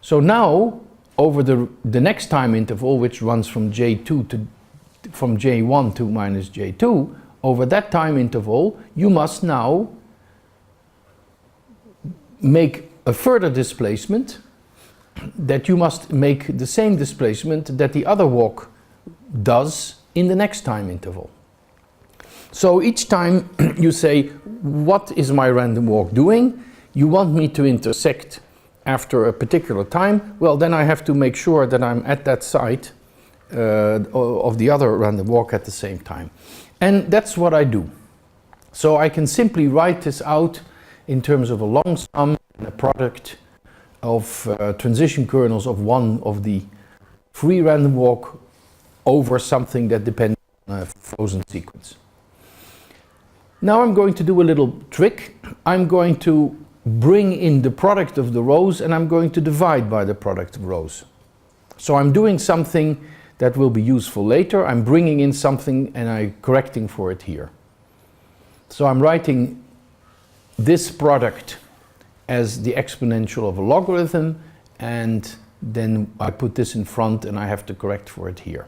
So now, over the next time interval, which runs from from j1 to minus j2, over that time interval, you must now make a further displacement, that you must make the same displacement that the other walk does in the next time interval. So each time you say, what is my random walk doing? You want me to intersect after a particular time. Well, then I have to make sure that I'm at that site of the other random walk at the same time. And that's what I do. So I can simply write this out in terms of a long sum and a product of transition kernels of one of the free random walk over something that depends on a frozen sequence. Now I'm going to do a little trick. I'm going to bring in the product of the rows, and I'm going to divide by the product of rows. So I'm doing something that will be useful later. I'm bringing in something and I'm correcting for it here. So I'm writing this product as the exponential of a logarithm, and then I put this in front and I have to correct for it here.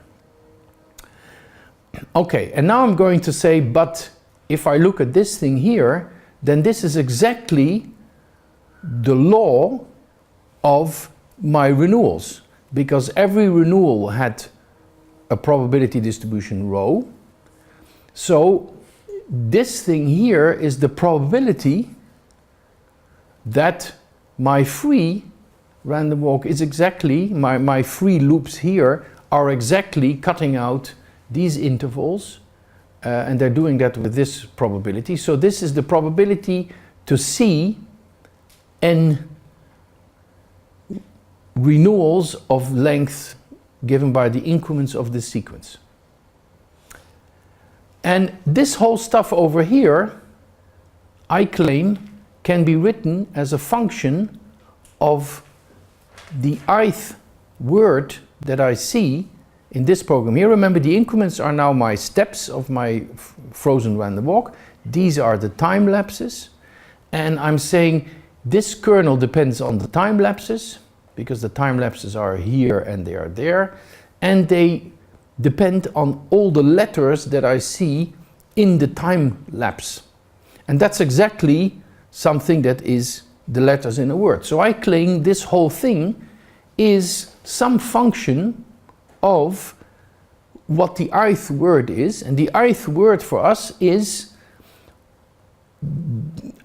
Okay, and now I'm going to say, but if I look at this thing here, then this is exactly the law of my renewals, because every renewal had a probability distribution rho. So this thing here is the probability that my free random walk is exactly, my free loops here are exactly cutting out these intervals, and they're doing that with this probability. So this is the probability to see n renewals of length given by the increments of this sequence. And this whole stuff over here, I claim, can be written as a function of the ith word that I see in this program here. Remember, the increments are now my steps of my frozen random walk. These are the time lapses. And I'm saying this kernel depends on the time lapses, because the time lapses are here and they are there. And they depend on all the letters that I see in the time lapse. And that's exactly something that is the letters in a word. So I claim this whole thing is some function of what the ith word is, and the ith word for us is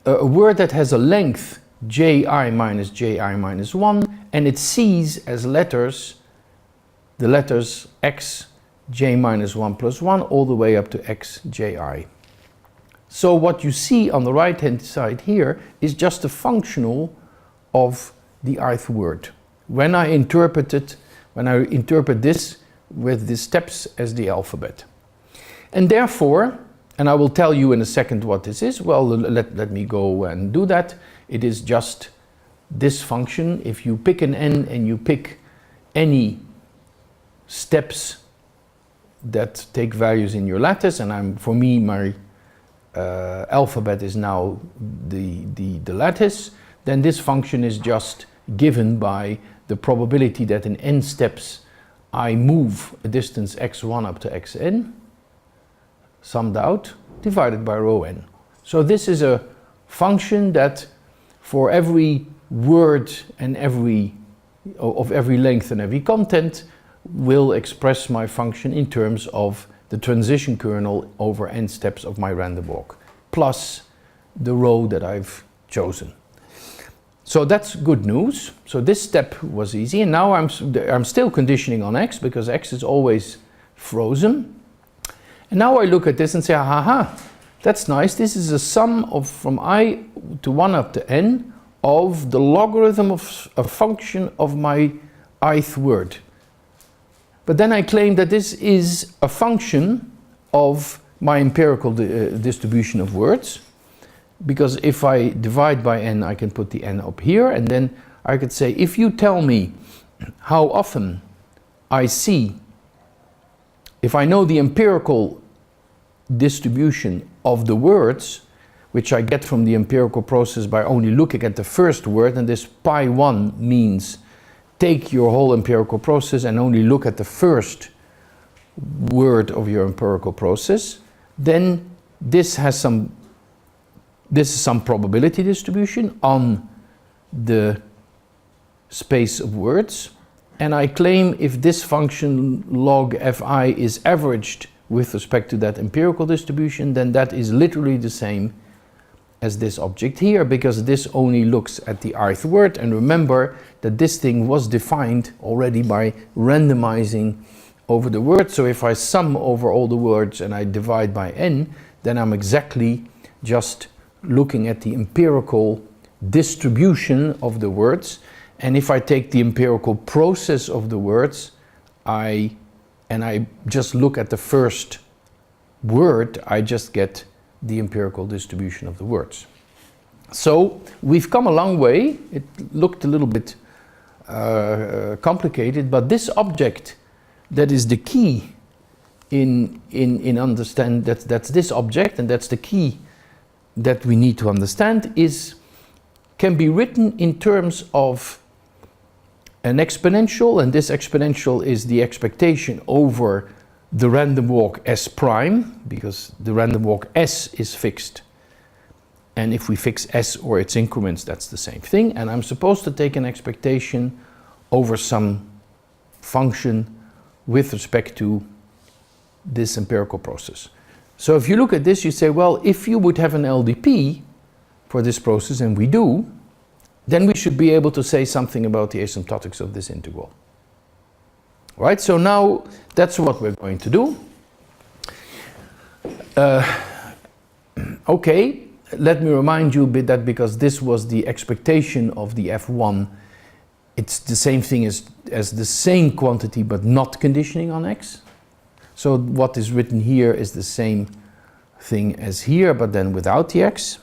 a word that has a length ji minus ji minus 1, and it sees as letters the letters x j minus 1 plus 1 all the way up to x ji. So what you see on the right hand side here is just a functional of the ith word. When I interpret this with the steps as the alphabet. And therefore, and I will tell you in a second what this is, well, let me go and do that. It is just this function. If you pick an n and you pick any steps that take values in your lattice, and for me my alphabet is now the lattice, then this function is just given by the probability that in n steps I move a distance x1 up to xn, summed out, divided by rho n. So this is a function that for every word and every of every length and every content will express my function in terms of the transition kernel over n steps of my random walk, plus the row that I've chosen. So that's good news. So this step was easy, and now I'm still conditioning on x, because x is always frozen. And now I look at this and say, aha, that's nice. This is a sum of from I to 1 up to n of the logarithm of a function of my ith word. But then I claim that this is a function of my empirical distribution of words, because if I divide by n, I can put the n up here, and then I could say, if you tell me how often I see, if I know the empirical distribution of the words, which I get from the empirical process by only looking at the first word, and this pi1 means take your whole empirical process and only look at the first word of your empirical process, then this is some probability distribution on the space of words, and I claim if this function log fi is averaged with respect to that empirical distribution, then that is literally the same as this object here, because this only looks at the ith word. And remember that this thing was defined already by randomizing over the words. So if I sum over all the words and I divide by n, then I'm exactly just looking at the empirical distribution of the words. And if I take the empirical process of the words, and I just look at the first word, I just get the empirical distribution of the words. So we've come a long way. It looked a little bit complicated, but this object that is the key in understand that's this object, and that's the key that we need to understand, can be written in terms of an exponential, and this exponential is the expectation over the random walk s prime, because the random walk s is fixed, and if we fix s or its increments, that's the same thing, and I'm supposed to take an expectation over some function with respect to this empirical process. So if you look at this, you say, well, if you would have an LDP for this process, and we do, then we should be able to say something about the asymptotics of this integral. Right, so now that's what we're going to do. Okay, let me remind you a bit that because this was the expectation of the f1, it's the same thing as the same quantity but not conditioning on x. So what is written here is the same thing as here, but then without the x.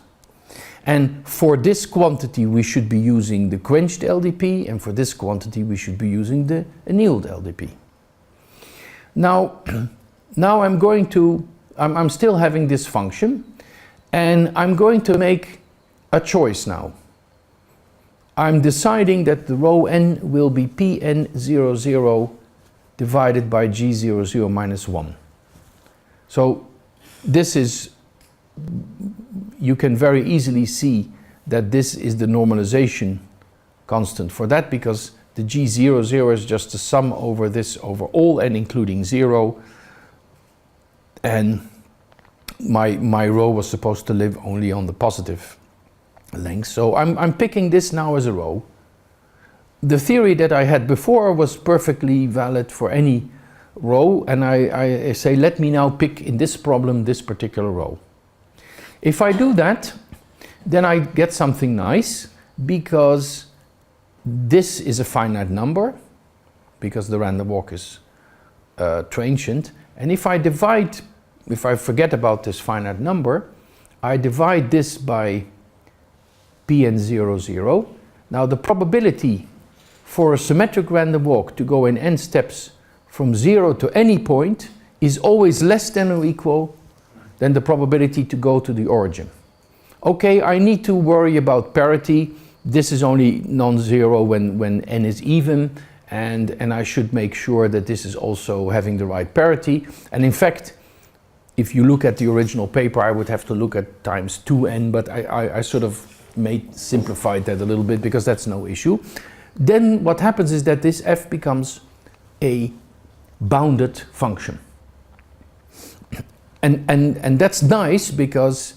And for this quantity, we should be using the quenched LDP, and for this quantity, we should be using the annealed LDP. Now I'm still having this function, and I'm going to make a choice now. I'm deciding that the row n will be Pn00 divided by G00 minus 1. So this is, you can very easily see that this is the normalization constant for that, because the G00 is just the sum over this over all n including 0, and my row was supposed to live only on the positive length. So I'm picking this now as a row. The theory that I had before was perfectly valid for any row, and I say, let me now pick in this problem this particular row. If I do that, then I get something nice, because this is a finite number, because the random walk is transient. And if I forget about this finite number, I divide this by Pn00. Now the probability for a symmetric random walk to go in n steps from 0 to any point is always less than or equal than the probability to go to the origin. Okay, I need to worry about parity. This is only non-zero when n is even, and I should make sure that this is also having the right parity. And in fact, if you look at the original paper, I would have to look at times 2n, but I sort of simplified that a little bit, because that's no issue. then what happens is that this f becomes a bounded function. And that's nice because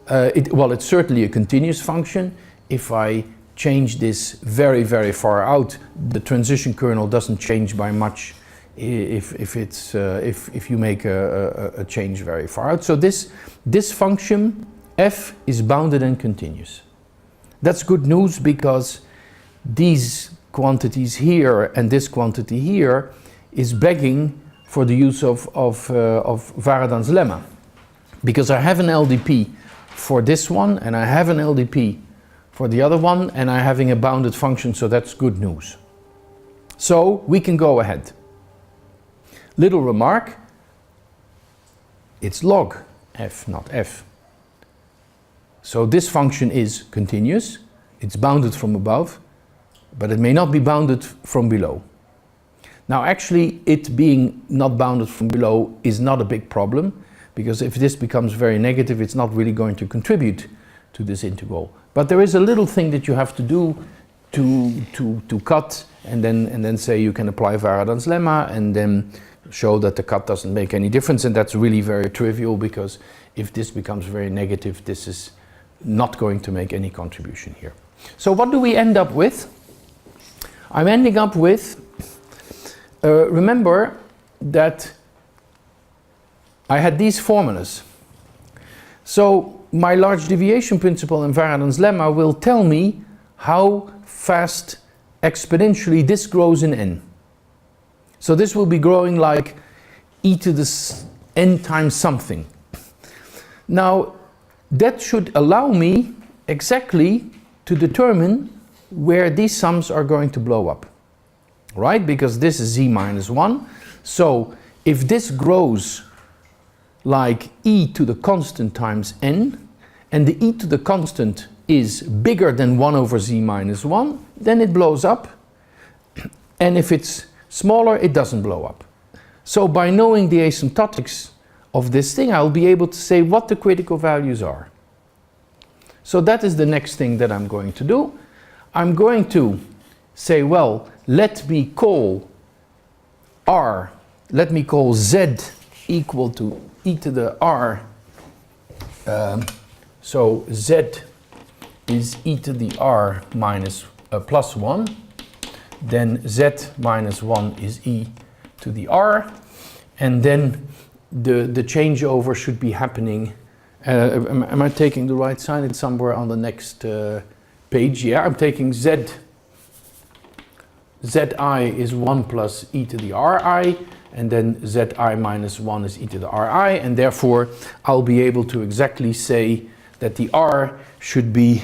it's certainly a continuous function. If I change this very, very far out, the transition kernel doesn't change by much if you make a change very far out. So this function f is bounded and continuous. That's good news because these quantities here and this quantity here is begging for the use of Varadhan's lemma, because I have an LDP for this one and I have an LDP for the other one, and I'm having a bounded function, so that's good news. So we can go ahead. Little remark, it's log f, not f. So this function is continuous, it's bounded from above, but it may not be bounded from below. Now actually, it being not bounded from below is not a big problem, because if this becomes very negative, it's not really going to contribute to this integral. But there is a little thing that you have to do to cut, and then say you can apply Varadhan's lemma, and then show that the cut doesn't make any difference, and that's really very trivial, because if this becomes very negative, this is not going to make any contribution here. So what do we end up with? I'm ending up with, remember that I had these formulas. So my large deviation principle and Varadhan's lemma will tell me how fast exponentially this grows in n. So this will be growing like e to the n times something. Now that should allow me exactly to determine where these sums are going to blow up, right? Because this is z minus 1. So if this grows like e to the constant times n, and the e to the constant is bigger than 1 over z minus 1, then it blows up. And if it's smaller, it doesn't blow up. So by knowing the asymptotics of this thing, I'll be able to say what the critical values are. So that is the next thing that I'm going to do. I'm going to say, well, let me call r, let me call z equal to e to the r. So z is e to the r minus plus 1. Then z minus 1 is e to the r. And then the changeover should be happening. Am I taking the right sign? It's somewhere on the next page. Yeah, I'm taking zi is 1 plus e to the ri, and then zi minus 1 is e to the ri, and therefore I'll be able to exactly say that the r should be,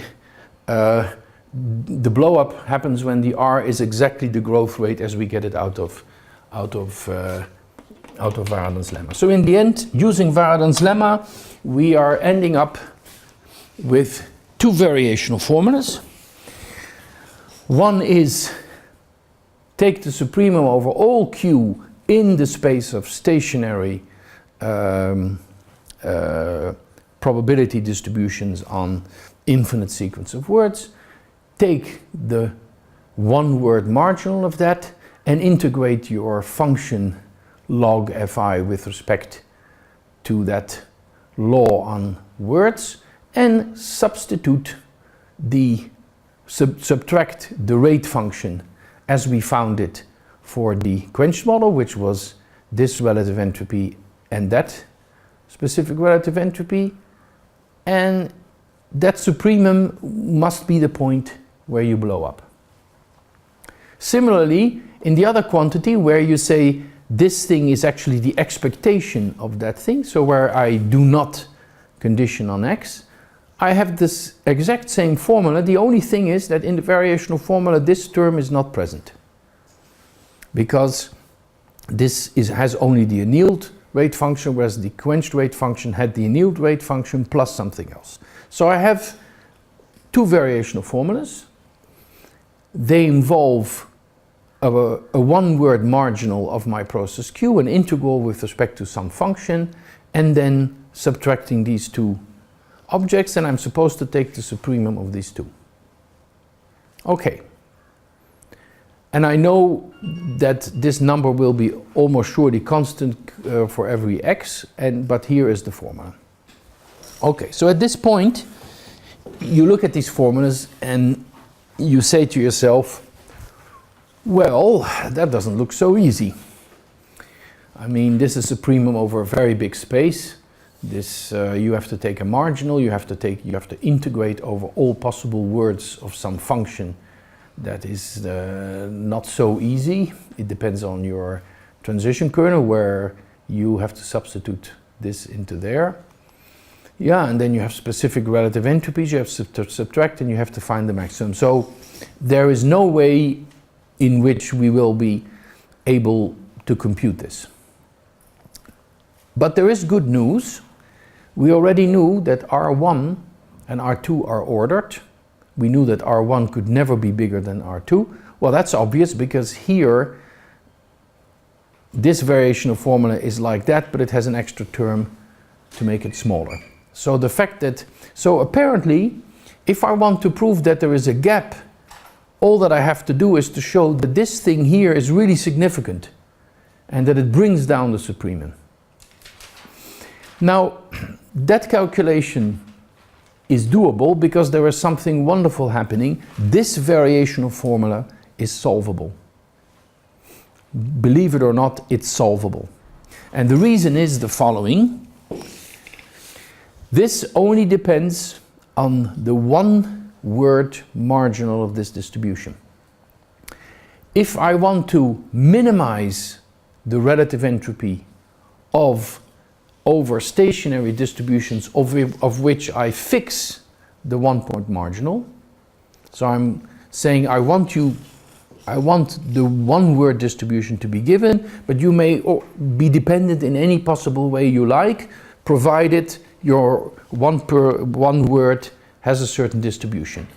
the blow up happens when the r is exactly the growth rate as we get it out of Varadhan's lemma. So in the end, using Varadhan's lemma, we are ending up with two variational formulas. One is take the supremum over all q in the space of stationary probability distributions on infinite sequence of words, take the one word marginal of that and integrate your function log fi with respect to that law on words, and substitute the subtract the rate function as we found it for the quenched model, which was this relative entropy and that specific relative entropy, and that supremum must be the point where you blow up. Similarly, in the other quantity where you say this thing is actually the expectation of that thing, so where I do not condition on x, I have this exact same formula. The only thing is that in the variational formula this term is not present, because this has only the annealed rate function, whereas the quenched rate function had the annealed rate function plus something else. So I have two variational formulas. They involve a one-word marginal of my process Q, an integral with respect to some function, and then subtracting these two objects, and I'm supposed to take the supremum of these two. Okay. And I know that this number will be almost surely constant for every x, but here is the formula. Okay, so at this point, you look at these formulas and you say to yourself, well, that doesn't look so easy. I mean, this is a supremum over a very big space. This you have to take a marginal, you have to integrate over all possible words of some function. That is not so easy. It depends on your transition kernel, where you have to substitute this into there. Yeah, and then you have specific relative entropies, you have to subtract, and you have to find the maximum. So there is no way in which we will be able to compute this. But there is good news. We already knew that R1 and R2 are ordered. We knew that R1 could never be bigger than R2. Well, that's obvious, because here this variational formula is like that, but it has an extra term to make it smaller. So the fact that, so apparently, if I want to prove that there is a gap, all that I have to do is to show that this thing here is really significant and that it brings down the supremum. Now, that calculation is doable because there is something wonderful happening. This variational formula is solvable. Believe it or not, it's solvable. And the reason is the following. This only depends on the one word marginal of this distribution. If I want to minimize the relative entropy over stationary distributions of which I fix the 1 point marginal, so I'm saying I want the one word distribution to be given, but you may be dependent in any possible way you like, provided your one word has a certain distribution.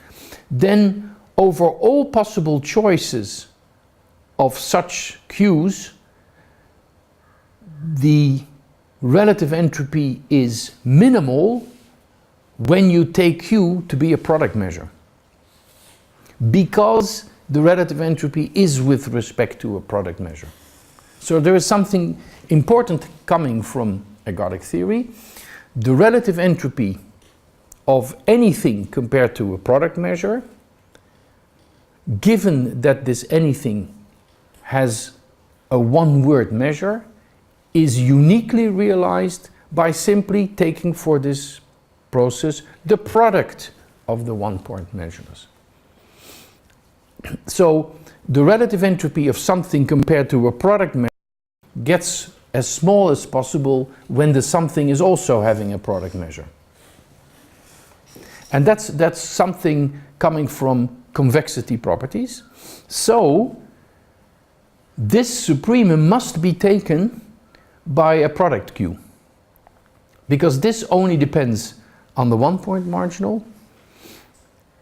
Then over all possible choices of such Q's, the relative entropy is minimal when you take Q to be a product measure, because the relative entropy is with respect to a product measure. So there is something important coming from ergodic theory. The relative entropy of anything compared to a product measure, given that this anything has a one-word measure, is uniquely realized by simply taking for this process the product of the one-point measures. So the relative entropy of something compared to a product measure gets as small as possible when the something is also having a product measure. And that's something coming from convexity properties. So this supremum must be taken by a product Q, because this only depends on the 1 point marginal,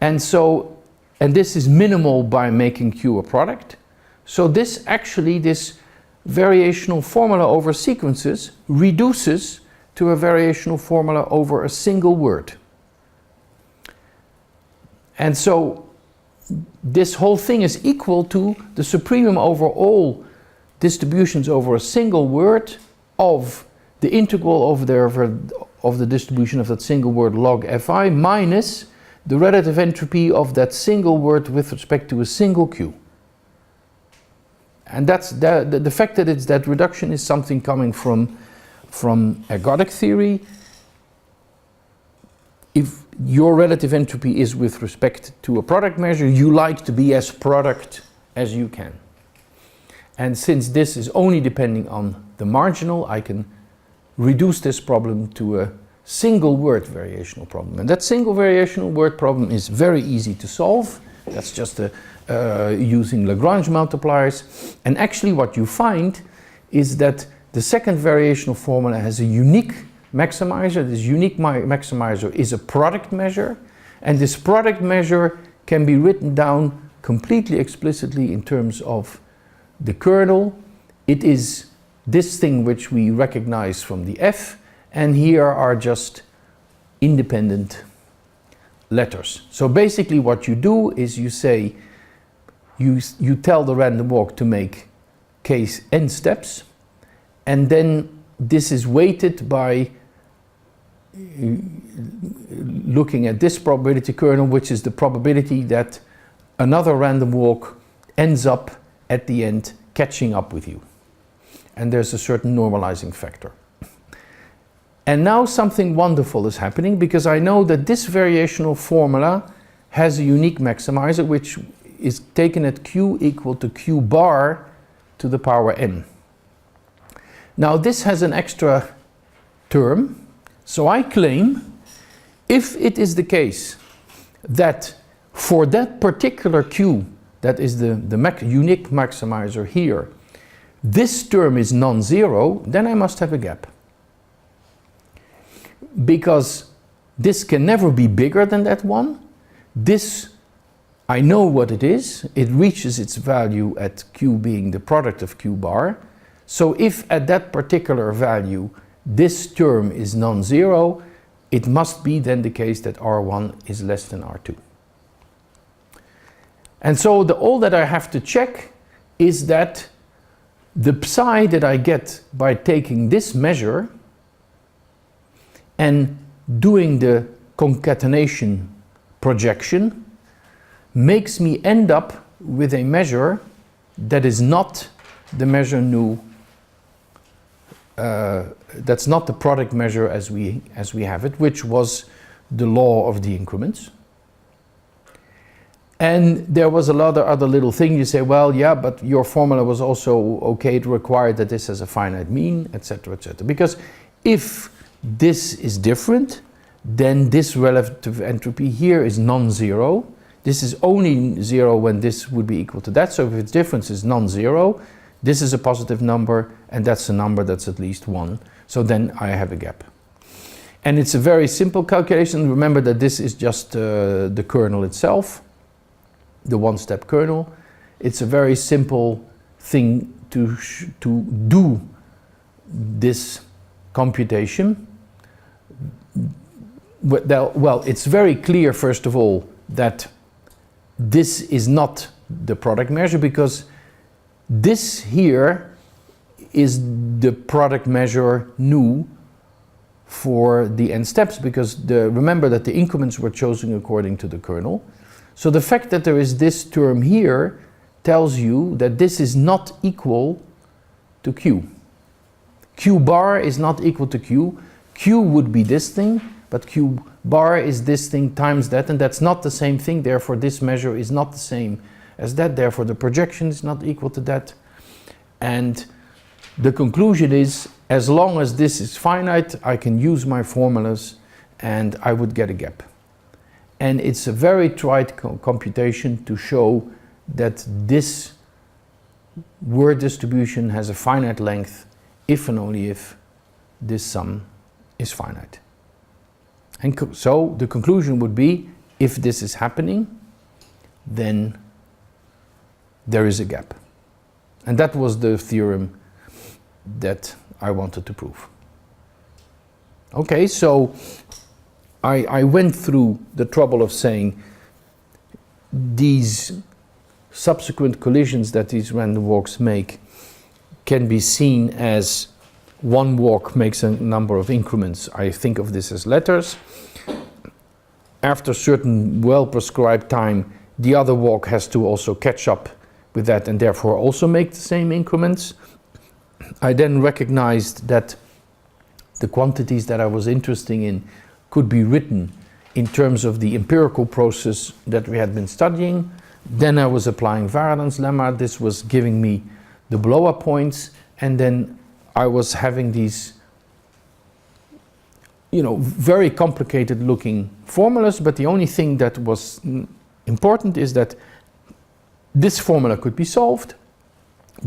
and this is minimal by making Q a product. So this variational formula over sequences reduces to a variational formula over a single word. And so this whole thing is equal to the supremum over all distributions over a single word of the integral of the distribution of that single word log fi minus the relative entropy of that single word with respect to a single Q. And that's the fact that it's that reduction is something coming from ergodic theory. If your relative entropy is with respect to a product measure, you like to be as product as you can. And since this is only depending on the marginal, I can reduce this problem to a single word variational problem. And that single variational word problem is very easy to solve. That's just using Lagrange multipliers. And actually what you find is that the second variational formula has a unique maximizer. This unique maximizer is a product measure. And this product measure can be written down completely explicitly in terms of the kernel. It is this thing which we recognize from the F, and here are just independent letters. So basically what you do is you say you tell the random walk to make case n steps, and then this is weighted by looking at this probability kernel, which is the probability that another random walk ends up at the end catching up with you. And there's a certain normalizing factor. And now something wonderful is happening, because I know that this variational formula has a unique maximizer, which is taken at q equal to q bar to the power n. Now this has an extra term, so I claim if it is the case that for that particular q, that is the unique maximizer here, this term is non-zero, then I must have a gap. Because this can never be bigger than that one. This, I know what it is. It reaches its value at q being the product of q bar. So if at that particular value this term is non-zero, it must be then the case that R1 is less than R2. And so all that I have to check is that the psi that I get by taking this measure and doing the concatenation projection makes me end up with a measure that is not the measure nu, that's not the product measure as we have it, which was the law of the increments. And there was a lot of other little thing. You say, well, yeah, but your formula was also okay. It required that this has a finite mean, etc., etc. Because if this is different, then this relative entropy here is non-zero. This is only zero when this would be equal to that. So if its difference is non-zero, this is a positive number, and that's a number that's at least 1. So then I have a gap. And it's a very simple calculation. Remember that this is just the kernel itself, the one-step kernel. It's a very simple thing to do this computation. Well, it's very clear, first of all, that this is not the product measure, because this here is the product measure nu for the n steps, because remember that the increments were chosen according to the kernel. So the fact that there is this term here tells you that this is not equal to q. Q bar is not equal to q. Q would be this thing, but q bar is this thing times that, and that's not the same thing. Therefore this measure is not the same as that. Therefore the projection is not equal to that. And the conclusion is, as long as this is finite, I can use my formulas and I would get a gap. And it's a very trite computation to show that this word distribution has a finite length if and only if this sum is finite. And so the conclusion would be, if this is happening, then there is a gap. And that was the theorem that I wanted to prove. Okay, so I went through the trouble of saying these subsequent collisions that these random walks make can be seen as one walk makes a number of increments. I think of this as letters. After a certain well-prescribed time, the other walk has to also catch up with that and therefore also make the same increments. I then recognized that the quantities that I was interested in could be written in terms of the empirical process that we had been studying. Then I was applying Varadon's lemma. This was giving me the blow-up points, and then I was having these, very complicated looking formulas, but the only thing that was important is that this formula could be solved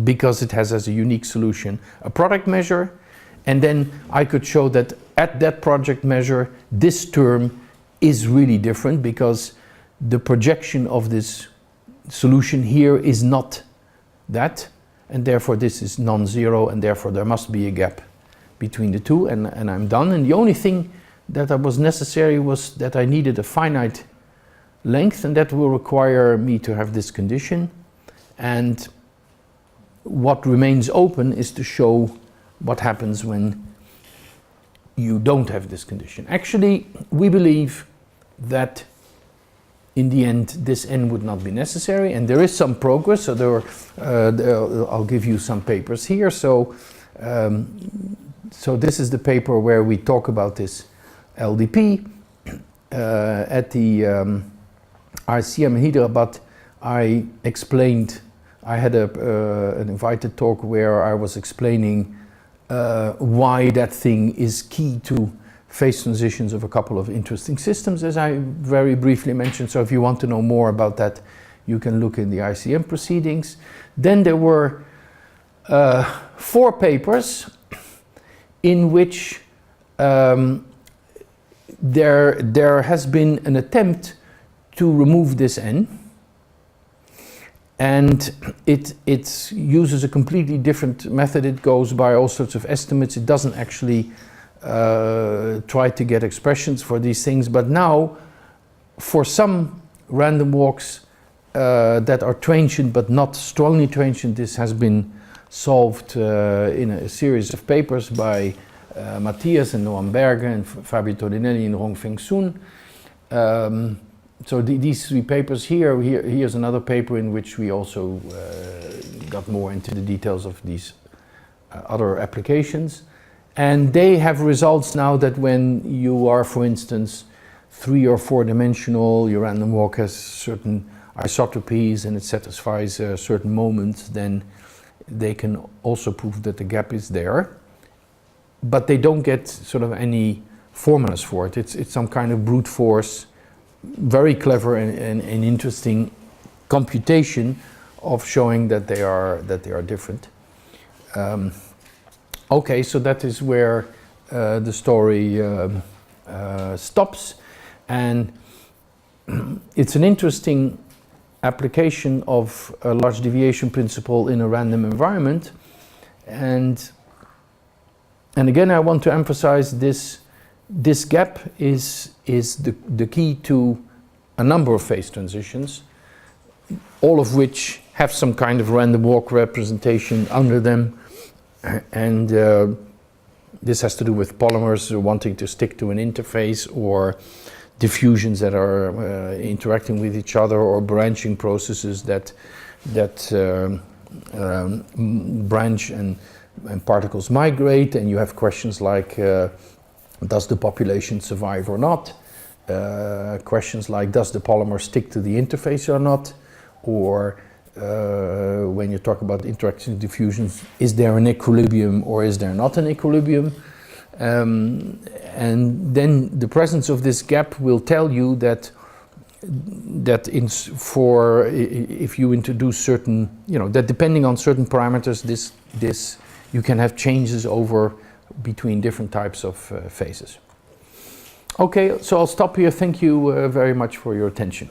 because it has as a unique solution a product measure, and then I could show that at that project measure this term is really different because the projection of this solution here is not that, and therefore this is non-zero, and therefore there must be a gap between the two, and I'm done. And the only thing that was necessary was that I needed a finite length, and that will require me to have this condition. And what remains open is to show what happens when you don't have this condition. Actually, we believe that in the end this n would not be necessary, and there is some progress. So I'll give you some papers here. So this is the paper where we talk about this LDP at the ICM in Hyderabad. I explained. I had an invited talk where I was explaining why that thing is key to phase transitions of a couple of interesting systems, as I very briefly mentioned. So if you want to know more about that, you can look in the ICM proceedings. Then there were 4 papers in which there has been an attempt to remove this n, and it uses a completely different method. It goes by all sorts of estimates. It doesn't actually try to get expressions for these things, but now for some random walks that are transient but not strongly transient, this has been solved in a series of papers by Matthias and Noam Berger and Fabio Torinelli and Rongfeng Sun. So these 3 papers here's another paper in which we also got more into the details of these other applications. And they have results now that when you are, for instance, 3 or 4 dimensional, your random walk has certain isotropies and it satisfies certain moments, then they can also prove that the gap is there. But they don't get sort of any formulas for it. It's some kind of brute force, very clever and interesting computation of showing that they are different. Okay, so that is where the story stops, and it's an interesting application of a large deviation principle in a random environment, and again I want to emphasize this gap is the key to a number of phase transitions, all of which have some kind of random walk representation under them. And this has to do with polymers wanting to stick to an interface, or diffusions that are interacting with each other, or branching processes that branch and particles migrate. And you have questions like, does the population survive or not? Questions like, does the polymer stick to the interface or not? Or when you talk about interaction diffusions, is there an equilibrium or is there not an equilibrium? And then the presence of this gap will tell you that if you introduce certain, that depending on certain parameters, this you can have changes over between different types of phases. Okay, so I'll stop here. Thank you very much for your attention.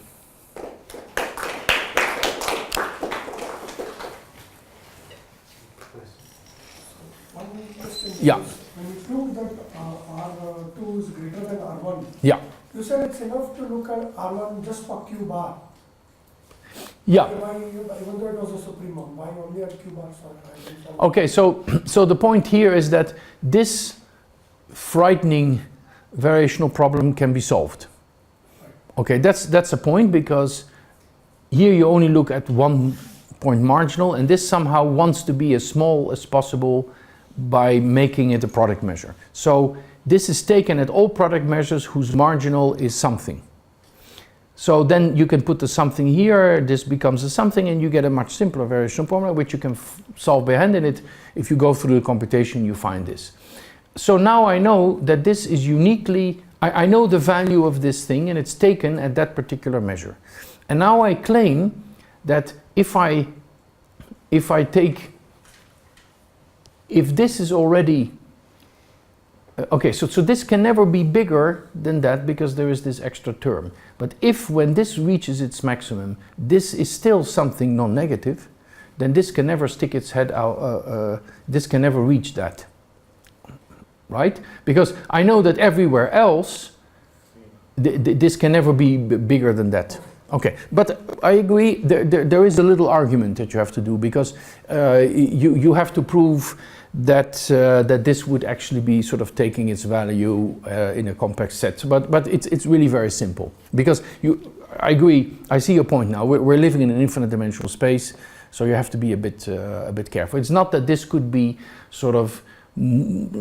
Yeah. When you prove that R2 is greater than R1, Yeah. you said it's enough to look at R1 just for Q bar. Yeah. Why, even though it was a supremum, why only at Q bar? Okay, so the point here is that this frightening variational problem can be solved. Okay, that's a point, because here you only look at one point marginal, and this somehow wants to be as small as possible by making it a product measure. So this is taken at all product measures whose marginal is something. So then you can put the something here, this becomes a something, and you get a much simpler variational formula which you can solve by hand, and if you go through the computation you find this. So now I know that this is uniquely, I know the value of this thing, and it's taken at that particular measure. And now I claim that if this is already, okay, so this can never be bigger than that because there is this extra term. But if when this reaches its maximum, this is still something non-negative, then this can never stick its head out, this can never reach that, right? Because I know that everywhere else, this can never be bigger than that. Okay, but I agree, there is a little argument that you have to do, because you have to prove that that this would actually be sort of taking its value in a complex set. But it's really very simple, because I agree, I see your point now. We're living in an infinite dimensional space, so you have to be a bit careful. It's not that this could be sort of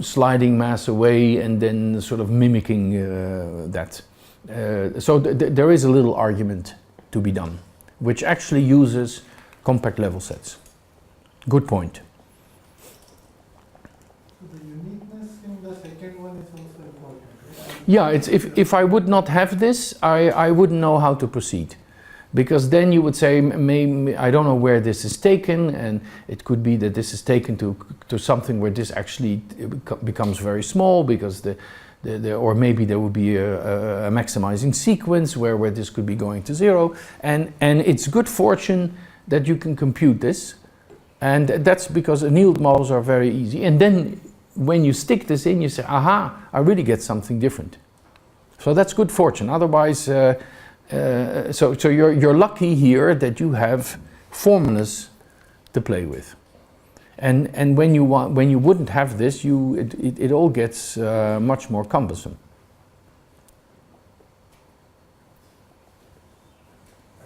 sliding mass away and then sort of mimicking that. So there is a little argument to be done, which actually uses compact level sets. Good point. The uniqueness in the second one is also important, right? Yeah, it's if I would not have this, I wouldn't know how to proceed. Because then you would say, I don't know where this is taken, and it could be that this is taken to something where this actually becomes very small, because or maybe there would be a maximizing sequence where this could be going to 0, and it's good fortune that you can compute this, and that's because annealed models are very easy. And then when you stick this in, you say, aha, I really get something different. So that's good fortune. Otherwise, so you're lucky here that you have formulas to play with. And when you wouldn't have this, it all gets much more cumbersome.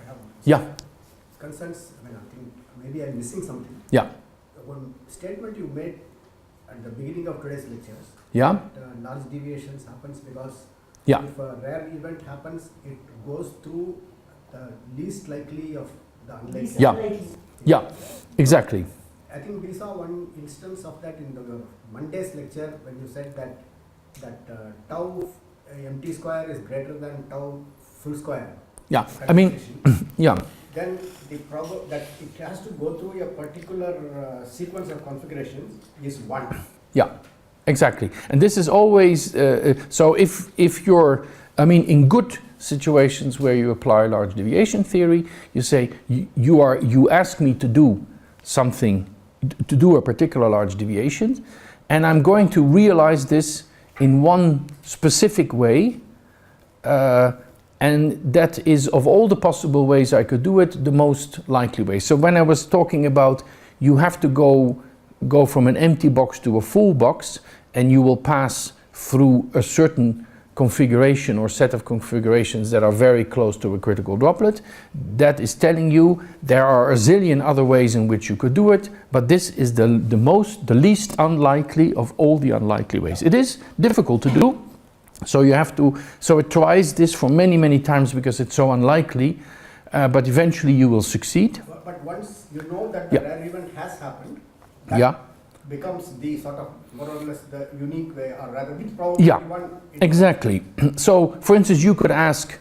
I have Yeah, concerns. I mean, I think maybe I'm missing something. yeah, One statement you made at the beginning of today's lectures. yeah, That, large deviations happens because yeah, if a rare event happens, it goes through the least likely of the unlikely. Yeah. yeah, exactly. I think we saw one instance of that in the Monday's lecture when you said that tau empty square is greater than tau full square. Yeah, I mean, yeah, Then that it has to go through a particular sequence of configurations is 1. yeah, exactly. And this is always, so if you're, I mean, in good situations where you apply large deviation theory, you say, you ask me to do something, to do a particular large deviation, and I'm going to realize this in one specific way, and that is, of all the possible ways I could do it, the most likely way. So when I was talking about you have to go from an empty box to a full box, and you will pass through a certain configuration or set of configurations that are very close to a critical droplet, that is telling you there are a zillion other ways in which you could do it, but this is the least unlikely of all the unlikely ways. It is difficult to do, so you have to, so it tries this for many times because it's so unlikely, but eventually you will succeed. But once you know that the Yeah. rare event has happened, that Yeah. becomes the sort of more or less the unique way, or rather with probability Yeah, 1. exactly. So, for instance, you could ask,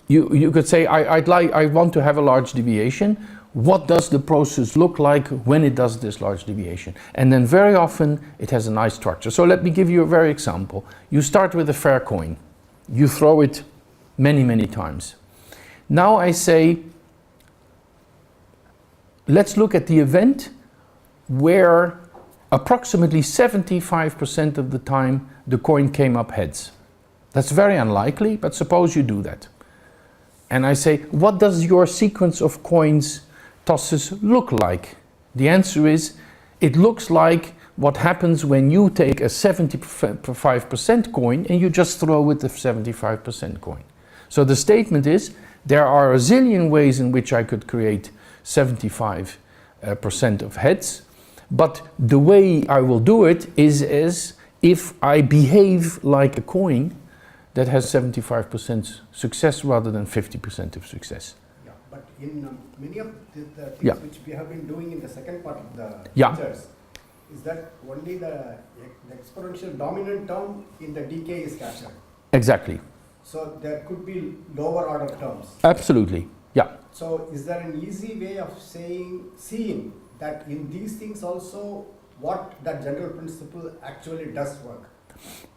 you could say, I want to have a large deviation. What does the process look like when it does this large deviation? And then very often it has a nice structure. So let me give you a very example. You start with a fair coin. You throw it many times. Now I say, let's look at the event where approximately 75% of the time the coin came up heads. That's very unlikely, but suppose you do that. And I say, what does your sequence of coins tosses look like? The answer is, it looks like what happens when you take a 75% coin and you just throw with the 75% coin. So the statement is, there are a zillion ways in which I could create 75% of heads, but the way I will do it is as if I behave like a coin that has 75% success rather than 50% of success. Yeah, but in many of the things Yeah. which we have been doing in the second part of the Yeah. lectures, is that only the exponential dominant term in the decay is captured. Exactly. So there could be lower order terms. Absolutely. Yeah. So is there an easy way of seeing that in these things also what that general principle actually does work?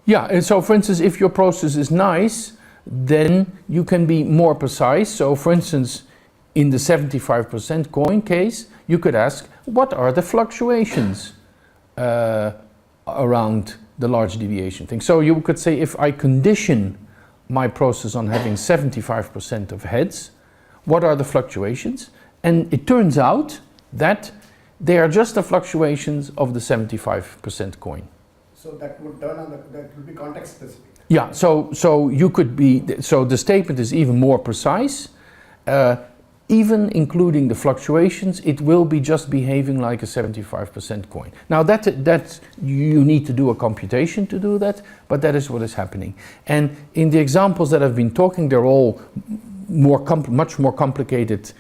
Yeah, and so for instance, if your process is nice, then you can be more precise. So for instance, in the 75% coin case, you could ask, what are the fluctuations around the large deviation thing? So you could say, if I condition my process on having 75% of heads, what are the fluctuations? And it turns out that they are just the fluctuations of the 75% coin. So that would turn on that will be context specific. Yeah, so you could be, so the statement is even more precise. Even including the fluctuations, it will be just behaving like a 75% coin. Now that you need to do a computation to do that, but that is what is happening. And in the examples that I've been talking, they're all much more complicated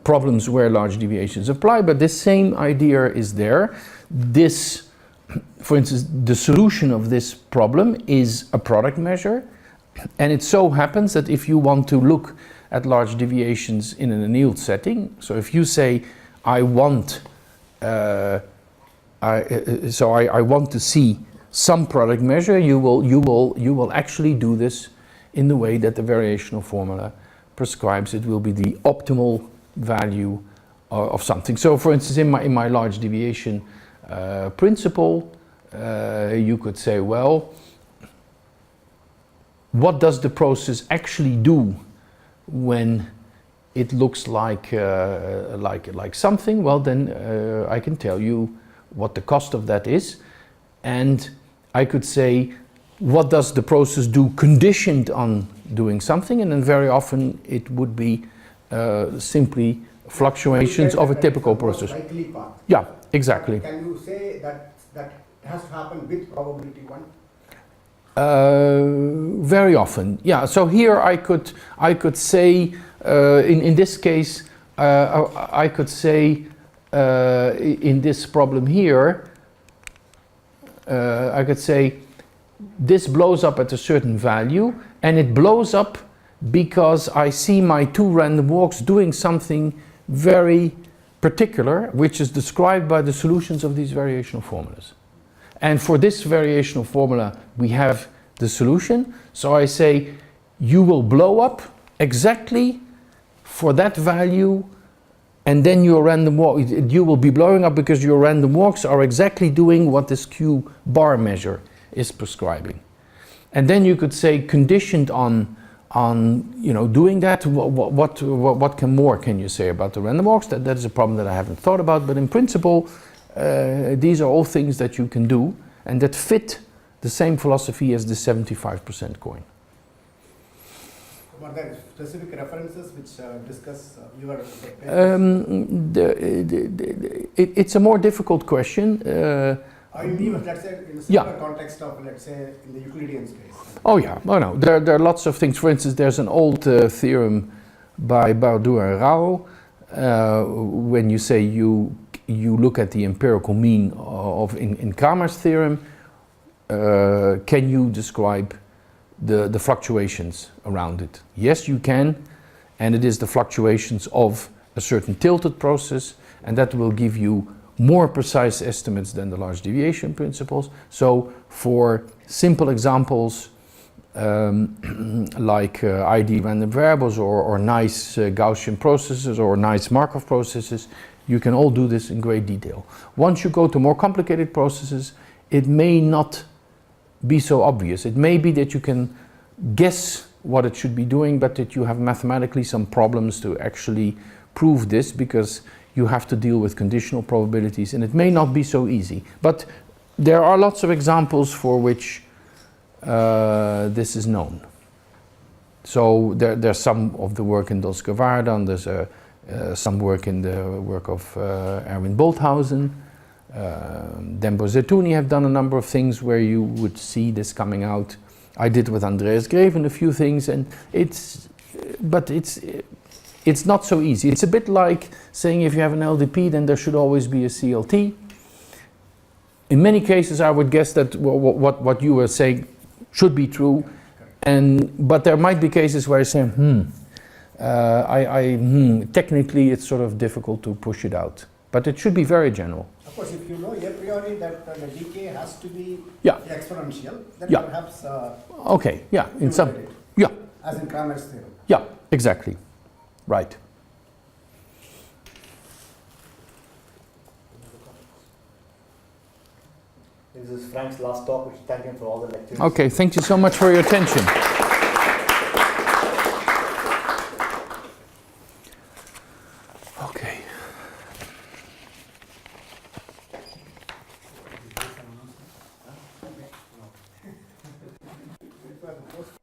problems where large deviations apply, but this same idea is there. This, for instance, the solution of this problem is a product measure, and it so happens that if you want to look at large deviations in an annealed setting, so if you say, I want to see some product measure, you will actually do this in the way that the variational formula prescribes. It will be the optimal value of something. So for instance, in my large deviation principle, you could say, well, what does the process actually do when it looks like something? Well, then I can tell you what the cost of that is, and I could say, what does the process do conditioned on doing something? And then very often it would be simply fluctuations of a typical process. Likely path. Yeah, exactly. Can you say that has to happen with probability 1? Very often, yeah. So here I could say, in this case, I could say in this problem here, I could say this blows up at a certain value, and it blows up because I see my two random walks doing something very particular, which is described by the solutions of these variational formulas. And for this variational formula, we have the solution. So I say, you will blow up exactly for that value, and then your random walk, you will be blowing up because your random walks are exactly doing what this Q bar measure is prescribing. And then you could say, conditioned on doing that, what more can you say about the random walks? That is a problem that I haven't thought about, but in principle, these are all things that you can do and that fit the same philosophy as the 75% coin. Are there specific references which discuss your it's a more difficult question. Or even, let's say, in a similar context of, let's say, in the Euclidean space. Oh yeah, oh no, there are lots of things. For instance, there's an old theorem by Bardou and Rao. When you say you look at the empirical mean of in Kramer's theorem, can you describe the fluctuations around it? Yes, you can, and it is the fluctuations of a certain tilted process, and that will give you more precise estimates than the large deviation principles. So for simple examples like ID random variables or nice Gaussian processes or nice Markov processes, you can all do this in great detail. Once you go to more complicated processes, it may not be so obvious. It may be that you can guess what it should be doing, but that you have mathematically some problems to actually prove this, because you have to deal with conditional probabilities, and it may not be so easy. But there are lots of examples for which this is known. So there's some of the work in Dolske-Waardan, there's some work in the work of Erwin Bolthausen. Dembo Zertuni have done a number of things where you would see this coming out. I did with Andreas Greven a few things, and it's not so easy. It's a bit like saying if you have an LDP, then there should always be a CLT. In many cases, I would guess that what you were saying should be true, but there might be cases where I say, technically it's sort of difficult to push it out. But it should be very general. Of course, if you know a priori that the decay has to be exponential, then perhaps okay, yeah, in some, yeah, as in Kramer's theorem. Yeah, exactly, right. This is Frank's last talk. We should thank him for all the lectures. Okay, thank you so much for your attention. square.